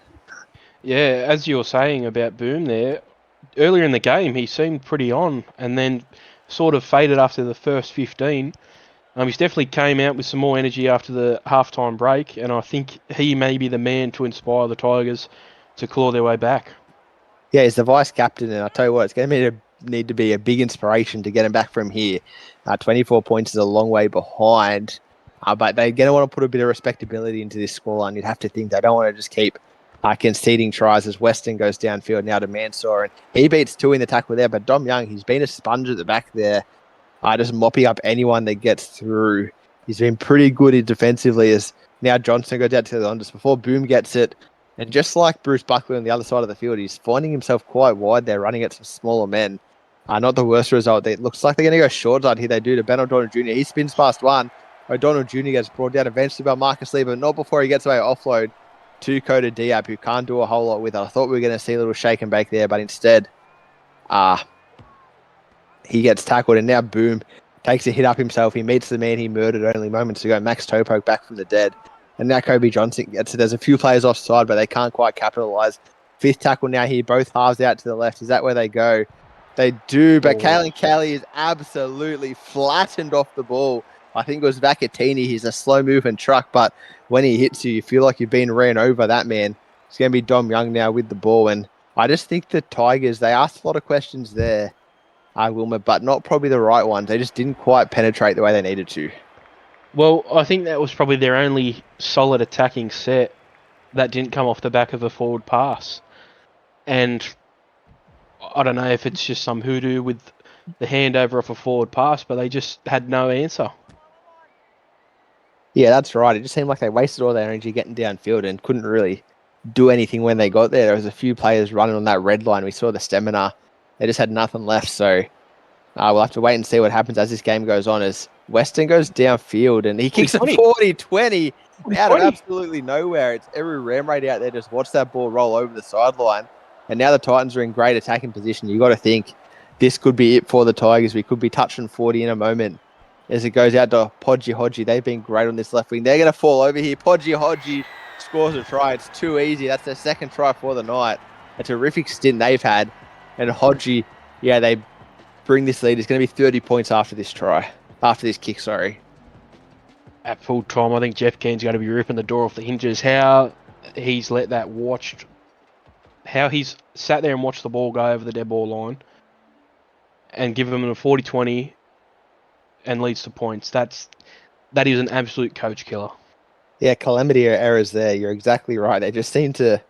Yeah, as you were saying about Boom there, earlier in the game he seemed pretty on, and then sort of faded after the first 15. He's definitely came out with some more energy after the halftime break, and I think he may be the man to inspire the Tigers to claw their way back. Yeah, he's the vice captain, and I tell you what, it's going to need to be a big inspiration to get him back from here. 24 points is a long way behind, but they're going to want to put a bit of respectability into this scoreline. You'd have to think they don't want to just keep conceding tries as Weston goes downfield now to Mansour, and he beats two in the tackle there. But Dom Young, he's been a sponge at the back there, just mopping up anyone that gets through. He's been pretty good defensively as now Johnson goes out to the line just before Boom gets it. And just like Bruce Buckley on the other side of the field, he's finding himself quite wide there, running at some smaller men. Not the worst result. It looks like they're going to go short side here. They do to Ben O'Donnell Jr. He spins past one. O'Donnell Jr. gets brought down eventually by Marcus Lee, but not before he gets away offload to Coda Diab, who can't do a whole lot with it. I thought we were going to see a little shake and bake there, but instead, he gets tackled, and now Boom takes a hit up himself. He meets the man he murdered only moments ago, Max Topo, back from the dead. And now Kobe Johnson gets it. There's a few players offside, but they can't quite capitalise. Fifth tackle now here, both halves out to the left. Is that where they go? They do, but Kalen Kelly is absolutely flattened off the ball. I think it was Vacatini. He's a slow-moving truck, but when he hits you, you feel like you've been ran over. That man. It's going to be Dom Young now with the ball. And I just think the Tigers, they asked a lot of questions there, Wilmer, but not probably the right ones. They just didn't quite penetrate the way they needed to. Well, I think that was probably their only solid attacking set that didn't come off the back of a forward pass. And I don't know if it's just some hoodoo with the handover off a forward pass, but they just had no answer. Yeah, that's right. It just seemed like they wasted all their energy getting downfield and couldn't really do anything when they got there. There was a few players running on that red line. We saw the stamina. They just had nothing left, so we'll have to wait and see what happens as this game goes on, as Weston goes downfield and he kicks a 40-20 out of absolutely nowhere. It's every ram rate out there. Just watch that ball roll over the sideline. And now the Titans are in great attacking position. You got to think this could be it for the Tigers. We could be touching 40 in a moment as it goes out to Podgy Hodgie. They've been great on this left wing. They're going to fall over here. Podgy Hodgie scores a try. It's too easy. That's their second try for the night. A terrific stint they've had. And Hodgie, yeah, they bring this lead. It's going to be 30 points after this kick, sorry. At full time, I think Jeff Cairns going to be ripping the door off the hinges. How he's let that watched, how he's sat there and watched the ball go over the dead ball line and give them a 40-20 and leads to points. That is an absolute coach killer. Yeah, calamity errors there. You're exactly right. They just seem to,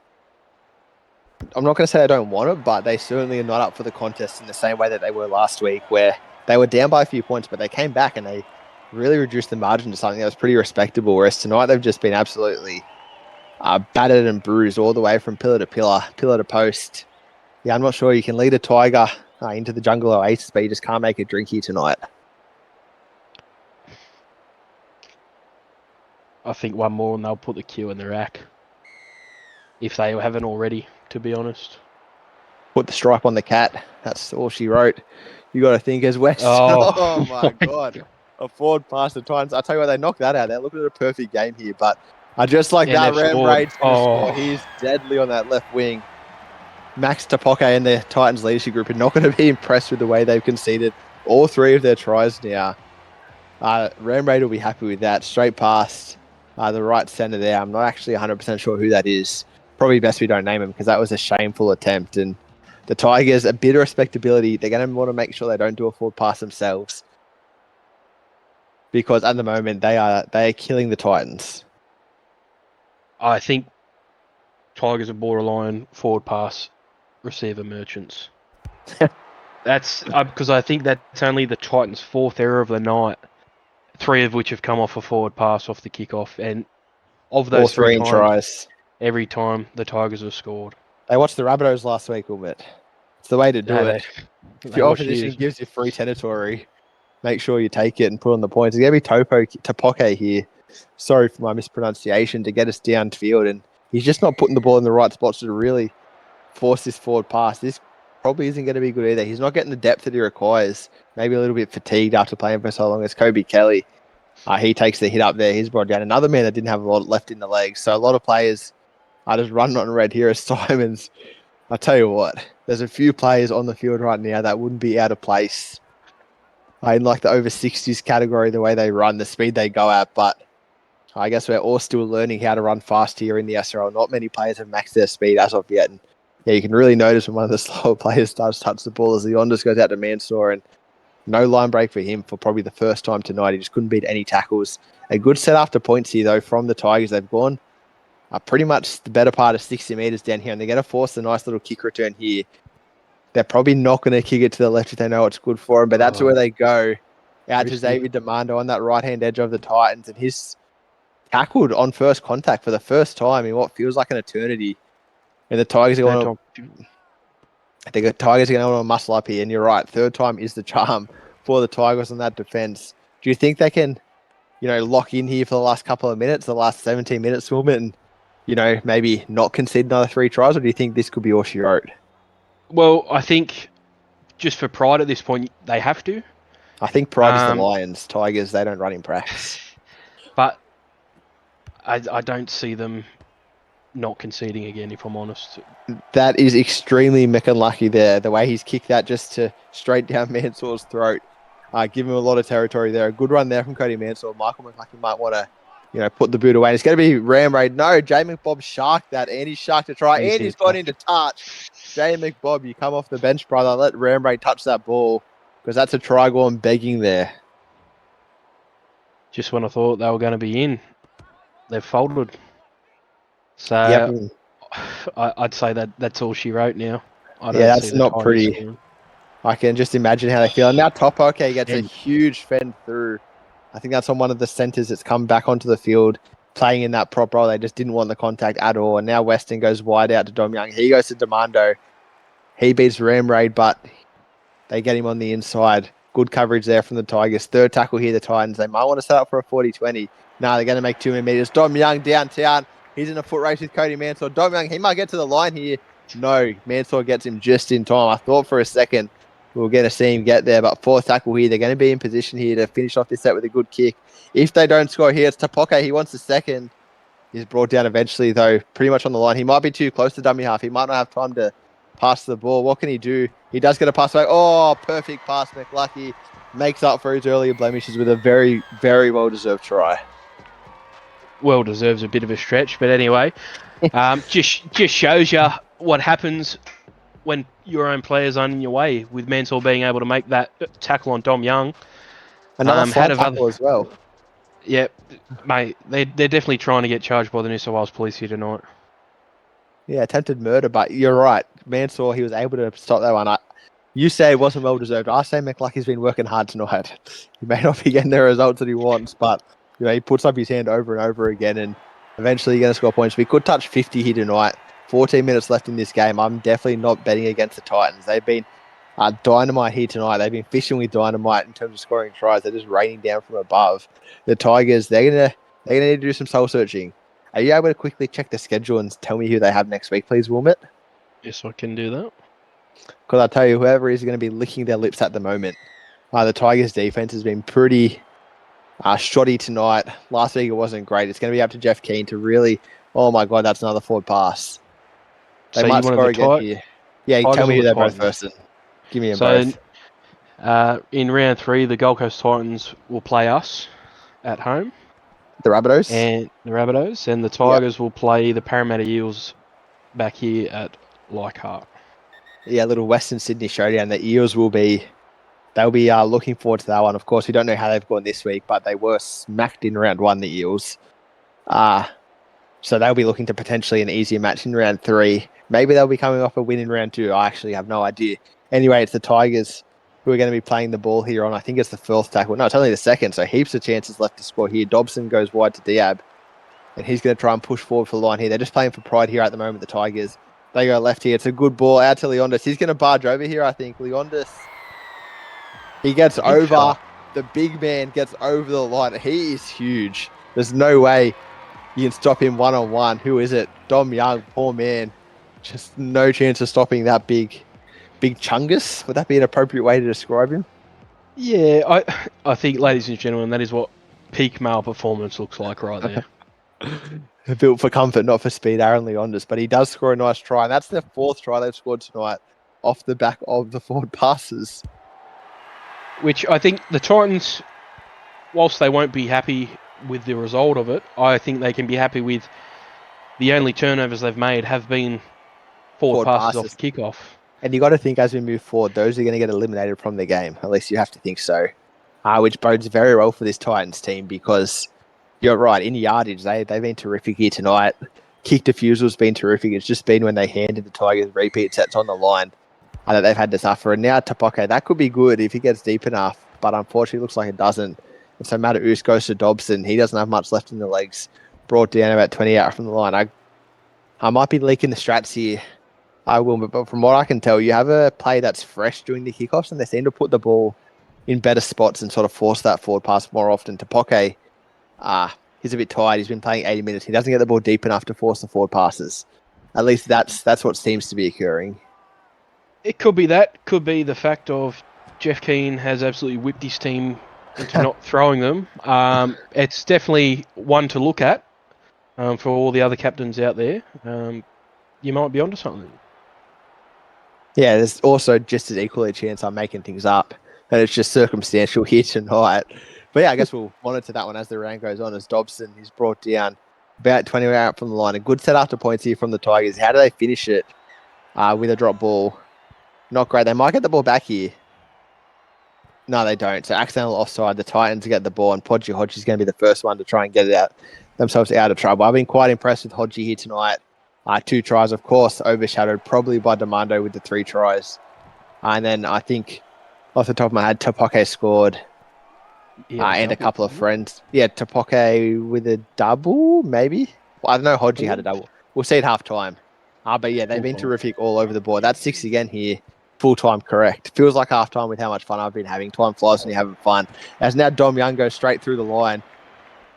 I'm not going to say they don't want it, but they certainly are not up for the contest in the same way that they were last week, where they were down by a few points, but they came back and they really reduced the margin to something that was pretty respectable, whereas tonight they've just been absolutely battered and bruised all the way from pillar to pillar, pillar to post. Yeah, I'm not sure you can lead a Tiger into the jungle oasis, but you just can't make a drink here tonight. I think one more and they'll put the queue in the rack. If they haven't already, to be honest. Put the stripe on the cat. That's all she wrote. You got to think as West. Oh my God. A forward pass the Titans. I tell you what, they knocked that out. They're looking at a perfect game here, but I just like that. Ram Raid's going to score. He's deadly on that left wing. Max Tapoke and the Titans leadership group are not going to be impressed with the way they've conceded all three of their tries now. Ram Raid will be happy with that. Straight past the right centre there. I'm not actually 100% sure who that is. Probably best we don't name him because that was a shameful attempt. And the Tigers, a bit of respectability. They're going to want to make sure they don't do a forward pass themselves, because at the moment they are killing the Titans. I think Tigers are borderline forward pass receiver merchants. That's because I think that's only the Titans' fourth error of the night, three of which have come off a forward pass off the kickoff, and of those three times, tries. Every time the Tigers have scored. They watched the Rabbitohs last week, Wilmot. It's the way to do it. If your opposition gives you free territory, make sure you take it and put on the points. It's going to be Tapoke here. Sorry for my mispronunciation, to get us downfield, and he's just not putting the ball in the right spots to really force this forward pass. This probably isn't going to be good either. He's not getting the depth that he requires. Maybe a little bit fatigued after playing for so long as Kobe Kelly. He takes the hit up there. He's brought down another man that didn't have a lot left in the legs. So a lot of players are just running on red here as Simons. I tell you what, there's a few players on the field right now that wouldn't be out of place in like the over 60s category, the way they run, the speed they go at. But I guess we're all still learning how to run fast here in the SRL. Not many players have maxed their speed as of yet. And yeah, you can really notice when one of the slower players starts to touch the ball as the Leondis goes out to Mansour, and no line break for him for probably the first time tonight. He just couldn't beat any tackles. A good set after points here, though, from the Tigers. They've gone pretty much the better part of 60 metres down here, and they're going to force a nice little kick return here. They're probably not going to kick it to the left if they know it's good for them, but that's where they go. Out to Xavier Demando on that right-hand edge of the Titans, and he's tackled on first contact for the first time in what feels like an eternity. And the Tigers are going to... I think the Tigers are going to want to muscle up here, and you're right. Third time is the charm for the Tigers on that defense. Do you think they can, lock in here for the last couple of minutes, the last 17 minutes, Wilmot, and, maybe not concede another 3 tries, or do you think this could be all she wrote? Well, I think just for pride at this point, they have to. I think pride is the Lions. Tigers, they don't run in practice. But I don't see them not conceding again, if I'm honest. That is extremely unlucky there. The way he's kicked that just to straight down Mansour's throat. Give him a lot of territory there. A good run there from Cody Mansour. Michael McLucky might want to, put the boot away. And it's going to be Ram Raid. No, Jay McBob sharked that. Andy sharked a try. Andy's gone into touch. Jay McBob, you come off the bench, brother. Let Ram Raid touch that ball, because that's a try gone begging there. Just when I thought they were going to be in, they've folded. So I'd say that's all she wrote now. That's not pretty. Scoring. I can just imagine how they feel. And now Topo, gets a huge fend through. I think that's on one of the centres that's come back onto the field, playing in that prop role. They just didn't want the contact at all. And now Weston goes wide out to Dom Young. He goes to Demando. He beats Ram Raid, but they get him on the inside. Good coverage there from the Tigers. Third tackle here, the Titans. They might want to set up for a 40-20. No, they're going to make 2 many metres. Dom Young downtown. He's in a foot race with Cody Mansour. Dom Young, he might get to the line here. No, Mansour gets him just in time. I thought for a second we were going to see him get there, but fourth tackle here. They're going to be in position here to finish off this set with a good kick. If they don't score here, it's Tapoke. He wants the second. He's brought down eventually, though, pretty much on the line. He might be too close to dummy half. He might not have time to pass the ball. What can he do? He does get a pass back. Oh, perfect pass. McLucky makes up for his earlier blemishes with a very, very well-deserved try. Well deserves a bit of a stretch, but anyway, just shows you what happens when your own players aren't in your way, with Mansour being able to make that tackle on Dom Young. Another tackle as well. Yeah, mate, they're definitely trying to get charged by the New South Wales Police here tonight. Yeah, attempted murder, but you're right. Mansour, he was able to stop that one. You say it wasn't well-deserved. I say McLucky's been working hard tonight. He may not be getting the results that he wants, but he puts up his hand over and over again, and eventually you're going to score points. We could touch 50 here tonight. 14 minutes left in this game. I'm definitely not betting against the Titans. They've been dynamite here tonight. They've been fishing with dynamite in terms of scoring tries. They're just raining down from above. The Tigers, they're gonna need to do some soul searching. Are you able to quickly check the schedule and tell me who they have next week, please, Wilmot? Yes, I can do that. Because I'll tell you, whoever is going to be licking their lips at the moment. The Tigers' defense has been pretty shoddy tonight. Last week it wasn't great. It's going to be up to Jeff Keane to really... Oh my God, that's another forward pass. They might score again here. Yeah, tell me who they're both first. Give me both. In round 3, the Gold Coast Titans will play us at home. The Rabbitohs? And the Tigers will play the Parramatta Eels back here at Leichhardt. Yeah, a little Western Sydney showdown. The Eels will be... They'll be looking forward to that one. Of course, we don't know how they've gone this week, but they were smacked in round 1, the Eels. So they'll be looking to potentially an easier match in round 3. Maybe they'll be coming off a win in round 2. I actually have no idea. Anyway, it's the Tigers who are going to be playing the ball here on, I think it's the 4th tackle. No, it's only the 2nd, so heaps of chances left to score here. Dobson goes wide to Diab, and he's going to try and push forward for the line here. They're just playing for pride here at the moment, the Tigers. They go left here. It's a good ball out to Leondis. He's going to barge over here, I think. Leondis, he gets over. The big man gets over the line. He is huge. There's no way you can stop him one-on-one. Who is it? Dom Young, poor man. Just no chance of stopping that big chungus. Would that be an appropriate way to describe him? Yeah, I think, ladies and gentlemen, that is what peak male performance looks like right there. Built for comfort, not for speed, Aaron Leondis. But he does score a nice try, and that's their 4th try they've scored tonight off the back of the forward passes. which I think the Titans, whilst they won't be happy with the result of it, I think they can be happy with the only turnovers they've made have been forward passes off the kickoff. And you got to think as we move forward, those are going to get eliminated from the game. At least you have to think so. Which bodes very well for this Titans team because you're right, in yardage, they've been terrific here tonight. Kick defensal's been terrific. It's just been when they handed the Tigers repeat sets on the line that they've had to suffer. And now Tapoke, that could be good if he gets deep enough, but unfortunately it looks like it doesn't. And so Mataus goes to Dobson. He doesn't have much left in the legs. Brought down about 20 out from the line. I might be leaking the strats here. I will, but from what I can tell, you have a play that's fresh during the kickoffs, and they seem to put the ball in better spots and sort of force that forward pass more often. Tapoke, he's a bit tired. He's been playing 80 minutes. He doesn't get the ball deep enough to force the forward passes. At least that's what seems to be occurring. It could be that. Could be the fact of Jeff Keane has absolutely whipped his team into not throwing them. It's definitely one to look at for all the other captains out there. You might be onto something. Yeah, there's also just as equally a chance I'm making things up, and it's just circumstantial here tonight. But yeah, I guess we'll monitor that one as the round goes on. As Dobson is brought down about 20 out from the line. A good set after points here from the Tigers. How do they finish it with a drop ball? Not great. They might get the ball back here. No, they don't. So accidental offside. The Titans get the ball, and Podgy Hodgie's going to be the first one to try and get it out themselves out of trouble. I've been quite impressed with Hodgie here tonight. 2 tries, of course, overshadowed probably by Demando with the 3 tries. And then I think, off the top of my head, Tapoke scored and a couple of friends. Yeah, Tapoke with a double, maybe? Well, I don't know, Hodgie had a double. We'll see at half-time. But yeah, they've been terrific all over the board. That's 6 again here. Full-time correct. Feels like half-time with how much fun I've been having. Time flies when you're having fun. As now Dom Young goes straight through the line.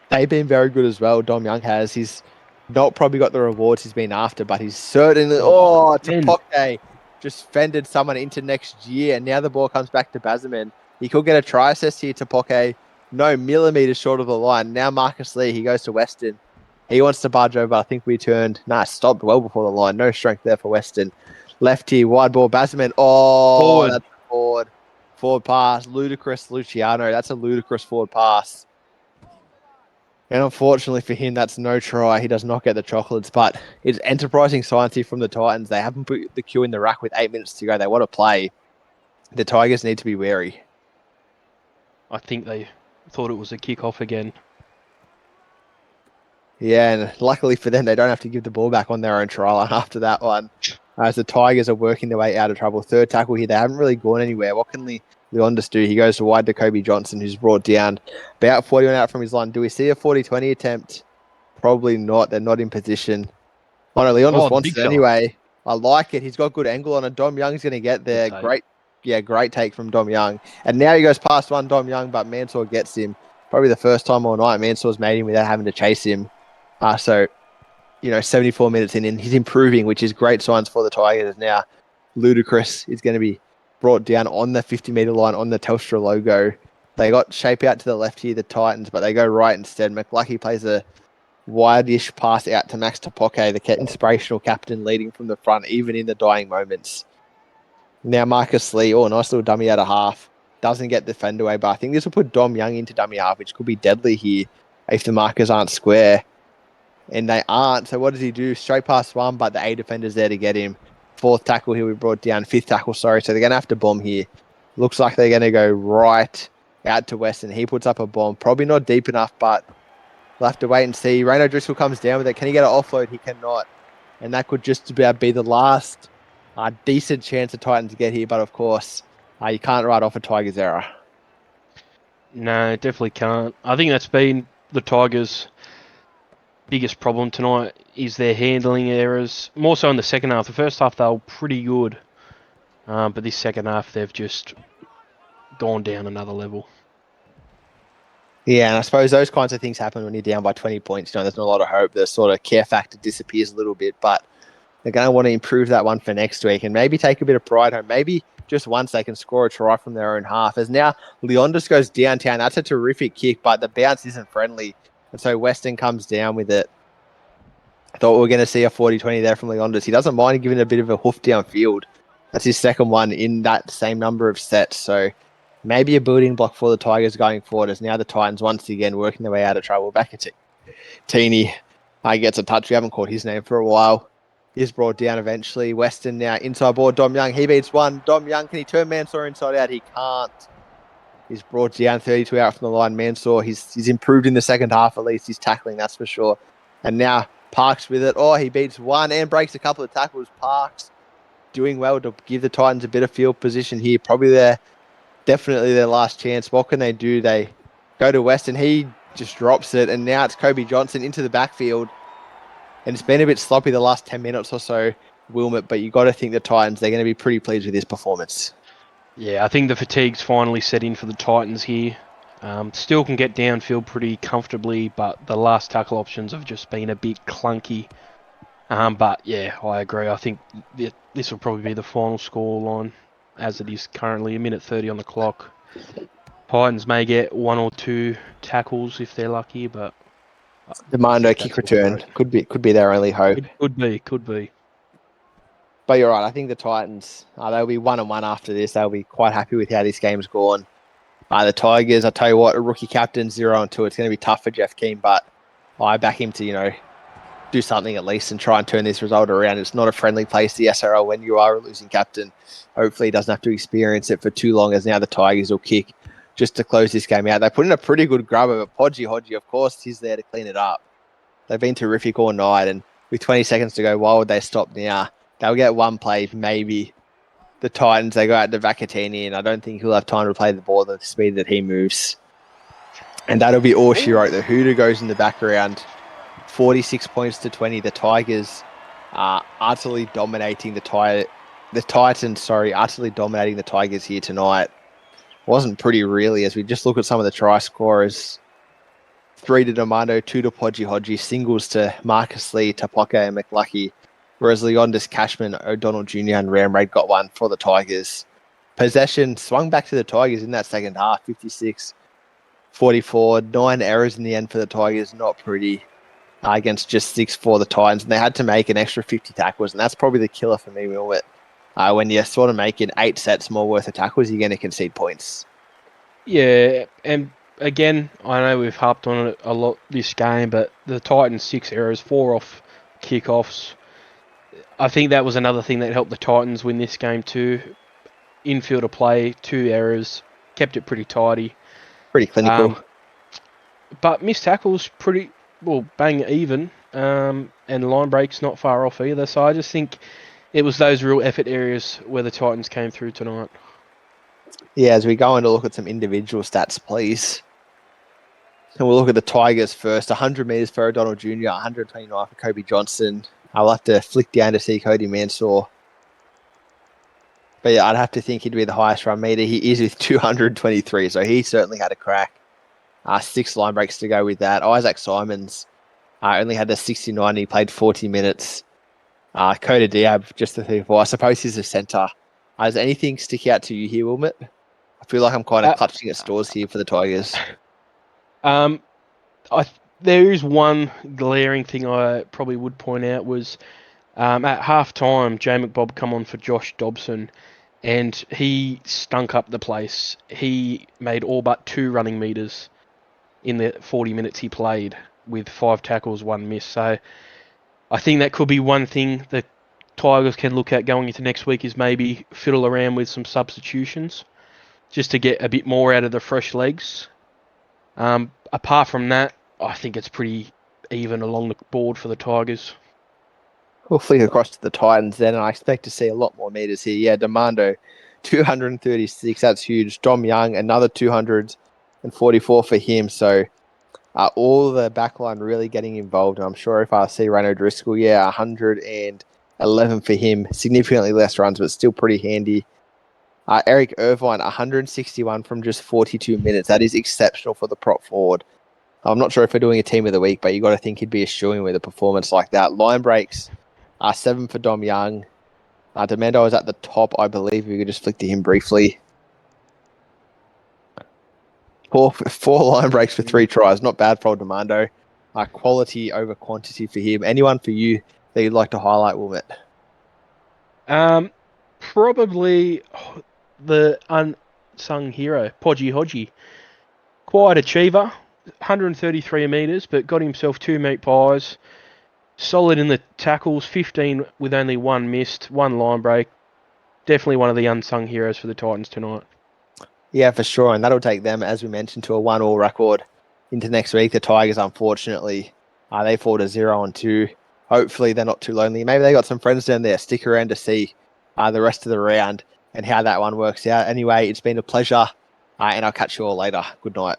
They've been very good as well. Dom Young has. He's not probably got the rewards he's been after, but he's certainly... Tapoke just fended someone into next year, and now the ball comes back to Bazerman. He could get a try assist here, Tapoke. No millimetres short of the line. Now Marcus Lee, he goes to Weston. He wants to barge over. I think we turned... stopped well before the line. No strength there for Weston. Left here, wide ball, Bazerman. Forward. That's forward. Forward pass. Ludicrous Luciano. That's a ludicrous forward pass. And unfortunately for him, that's no try. He does not get the chocolates, but it's enterprising science here from the Titans. They haven't put the queue in the rack with 8 minutes to go. They want to play. The Tigers need to be wary. I think they thought it was a kick-off again. Yeah, and luckily for them, they don't have to give the ball back on their own try line after that one. As the Tigers are working their way out of trouble. 3rd tackle here. They haven't really gone anywhere. What can Leondis do? He goes to wide to Kobe Johnson, who's brought down about 41 out from his line. Do we see a 40-20 attempt? Probably not. They're not in position. Oh no, Leondis wants it anyway. I like it. He's got good angle on it. Dom Young's going to get there. Great take from Dom Young. And now he goes past one Dom Young, but Mansour gets him. Probably the first time all night Mansour's made him without having to chase him. 74 minutes in, and he's improving, which is great signs for the Tigers. Now, Ludicrous is going to be brought down on the 50-metre line on the Telstra logo. They got shape out to the left here, the Titans, but they go right instead. McLucky plays a wide-ish pass out to Max Tapoke, the inspirational captain leading from the front, even in the dying moments. Now, Marcus Lee, nice little dummy out of half. Doesn't get the fend away, but I think this will put Dom Young into dummy half, which could be deadly here if the markers aren't square. And they aren't. So what does he do? Straight past one, but the A defender's there to get him. 4th tackle here we brought down. 5th tackle, sorry. So they're going to have to bomb here. Looks like they're going to go right out to Weston. He puts up a bomb. Probably not deep enough, but we'll have to wait and see. Reno Driscoll comes down with it. Can he get an offload? He cannot. And that could just about be the last decent chance of Titans to get here. But of course, you can't write off a Tigers error. No, definitely can't. I think that's been the Tigers' biggest problem tonight is their handling errors. More so in the second half. The first half they were pretty good, but this second half they've just gone down another level. Yeah, and I suppose those kinds of things happen when you're down by 20 points. There's not a lot of hope. The sort of care factor disappears a little bit, but they're going to want to improve that one for next week and maybe take a bit of pride home. Maybe just once they can score a try from their own half. As now Leondis goes downtown. That's a terrific kick, but the bounce isn't friendly. And so Weston comes down with it. I thought we were going to see a 40-20 there from Leondis. He doesn't mind giving a bit of a hoof downfield. That's his second one in that same number of sets. So maybe a building block for the Tigers going forward, as now the Titans once again working their way out of trouble. Back at Teeny gets a touch. We haven't called his name for a while. He's brought down eventually. Weston now inside board. Dom Young, he beats one. Dom Young, can he turn Mansour inside out? He can't. He's brought down 32 out from the line. Mansour, he's improved in the second half at least. He's tackling, that's for sure. And now Parks with it. Oh, he beats one and breaks a couple of tackles. Parks doing well to give the Titans a bit of field position here. Definitely their last chance. What can they do? They go to Weston. He just drops it. And now it's Kobe Johnson into the backfield. And it's been a bit sloppy the last 10 minutes or so, Wilmot, but you got to think the Titans, they're going to be pretty pleased with this performance. Yeah, I think the fatigue's finally set in for the Titans here. Still can get downfield pretty comfortably, but the last tackle options have just been a bit clunky. But yeah, I agree. I think this will probably be the final score line as it is currently, 1:30 on the clock. Titans may get one or two tackles if they're lucky, but The Mondo kick return could be their only hope. It could be. But you're right. I think the Titans, they'll be 1-1 after this. They'll be quite happy with how this game's gone. The Tigers, I tell you what, a rookie captain 0-2. It's going to be tough for Jeff Keane, but I back him to do something at least and try and turn this result around. It's not a friendly place, the SRL, when you are a losing captain. Hopefully, he doesn't have to experience it for too long, as now the Tigers will kick just to close this game out. They put in a pretty good grubber, but Podgy Hodgie, of course, he's there to clean it up. They've been terrific all night, and with 20 seconds to go, why would they stop now? They'll get one play, maybe. The Titans, they go out to Vacatini, and I don't think he'll have time to play the ball at the speed that he moves. And that'll be all she wrote. The Hooter goes in the background. 46 points to 20. The Tigers are utterly dominating the Titans, utterly dominating the Tigers here tonight. Wasn't pretty, really, as we just look at some of the try scorers. 3 to Domando, 2 to Podgy Hodgie, singles to Marcus Lee, Tapoka and McLucky, whereas Leondis, Cashman, O'Donnell Jr. and Ramrade got one for the Tigers. Possession swung back to the Tigers in that second half, 56-44. 9 errors in the end for the Tigers, not pretty, against just 6 for the Titans. And they had to make an extra 50 tackles, and that's probably the killer for me, Wilmot. When you're sort of making 8 sets more worth of tackles, you're going to concede points. Yeah, and again, I know we've harped on it a lot this game, but the Titans 6 errors, 4 off kickoffs. I think that was another thing that helped the Titans win this game too. Infielder play, 2 errors, kept it pretty tidy. Pretty clinical. But missed tackles pretty, bang even, and line breaks not far off either. So I just think it was those real effort areas where the Titans came through tonight. Yeah, as we go on to look at some individual stats, please. And we'll look at the Tigers first. 100 metres for O'Donnell Jr., 129 for Kobe Johnson. I'll have to flick down to see Cody Mansour. But yeah, I'd have to think he'd be the highest run meter. He is with 223, so he certainly had a crack. 6 line breaks to go with that. Isaac Simons only had the 69. He played 40 minutes. Coda Diab, just the 34. I suppose he's a centre. Does anything stick out to you here, Wilmot? I feel like I'm kind of clutching at straws here for the Tigers. There is one glaring thing I probably would point out was at half-time, Jay McBob come on for Josh Dobson, and he stunk up the place. He made all but 2 running metres in the 40 minutes he played with 5 tackles, 1 miss. So I think that could be one thing the Tigers can look at going into next week, is maybe fiddle around with some substitutions just to get a bit more out of the fresh legs. Apart from that, I think it's pretty even along the board for the Tigers. We'll flick across to the Titans then, and I expect to see a lot more meters here. Yeah, Demando, 236. That's huge. Dom Young, another 244 for him. So all the backline really getting involved. And I'm sure if I see Rano Driscoll, 111 for him. Significantly less runs, but still pretty handy. Eric Irvine, 161 from just 42 minutes. That is exceptional for the prop forward. I'm not sure if we're doing a team of the week, but you got to think he'd be a shoo-in with a performance like that. Line breaks, 7 for Dom Young. Demando is at the top, I believe. We could just flick to him briefly. Four line breaks for 3 tries. Not bad for Demando. Quality over quantity for him. Anyone for you that you'd like to highlight, Wilmot? Probably the unsung hero, Podgy Hodgie. Quiet achiever, 133 metres, but got himself 2 meat pies. Solid in the tackles, 15 with only 1 missed, 1 line break. Definitely one of the unsung heroes for the Titans tonight. Yeah, for sure. And that'll take them, as we mentioned, to a 1-1 record into next week. The Tigers, unfortunately, they fall to 0-2. Hopefully, they're not too lonely. Maybe they got some friends down there. Stick around to see the rest of the round and how that one works out. Anyway, it's been a pleasure, and I'll catch you all later. Good night.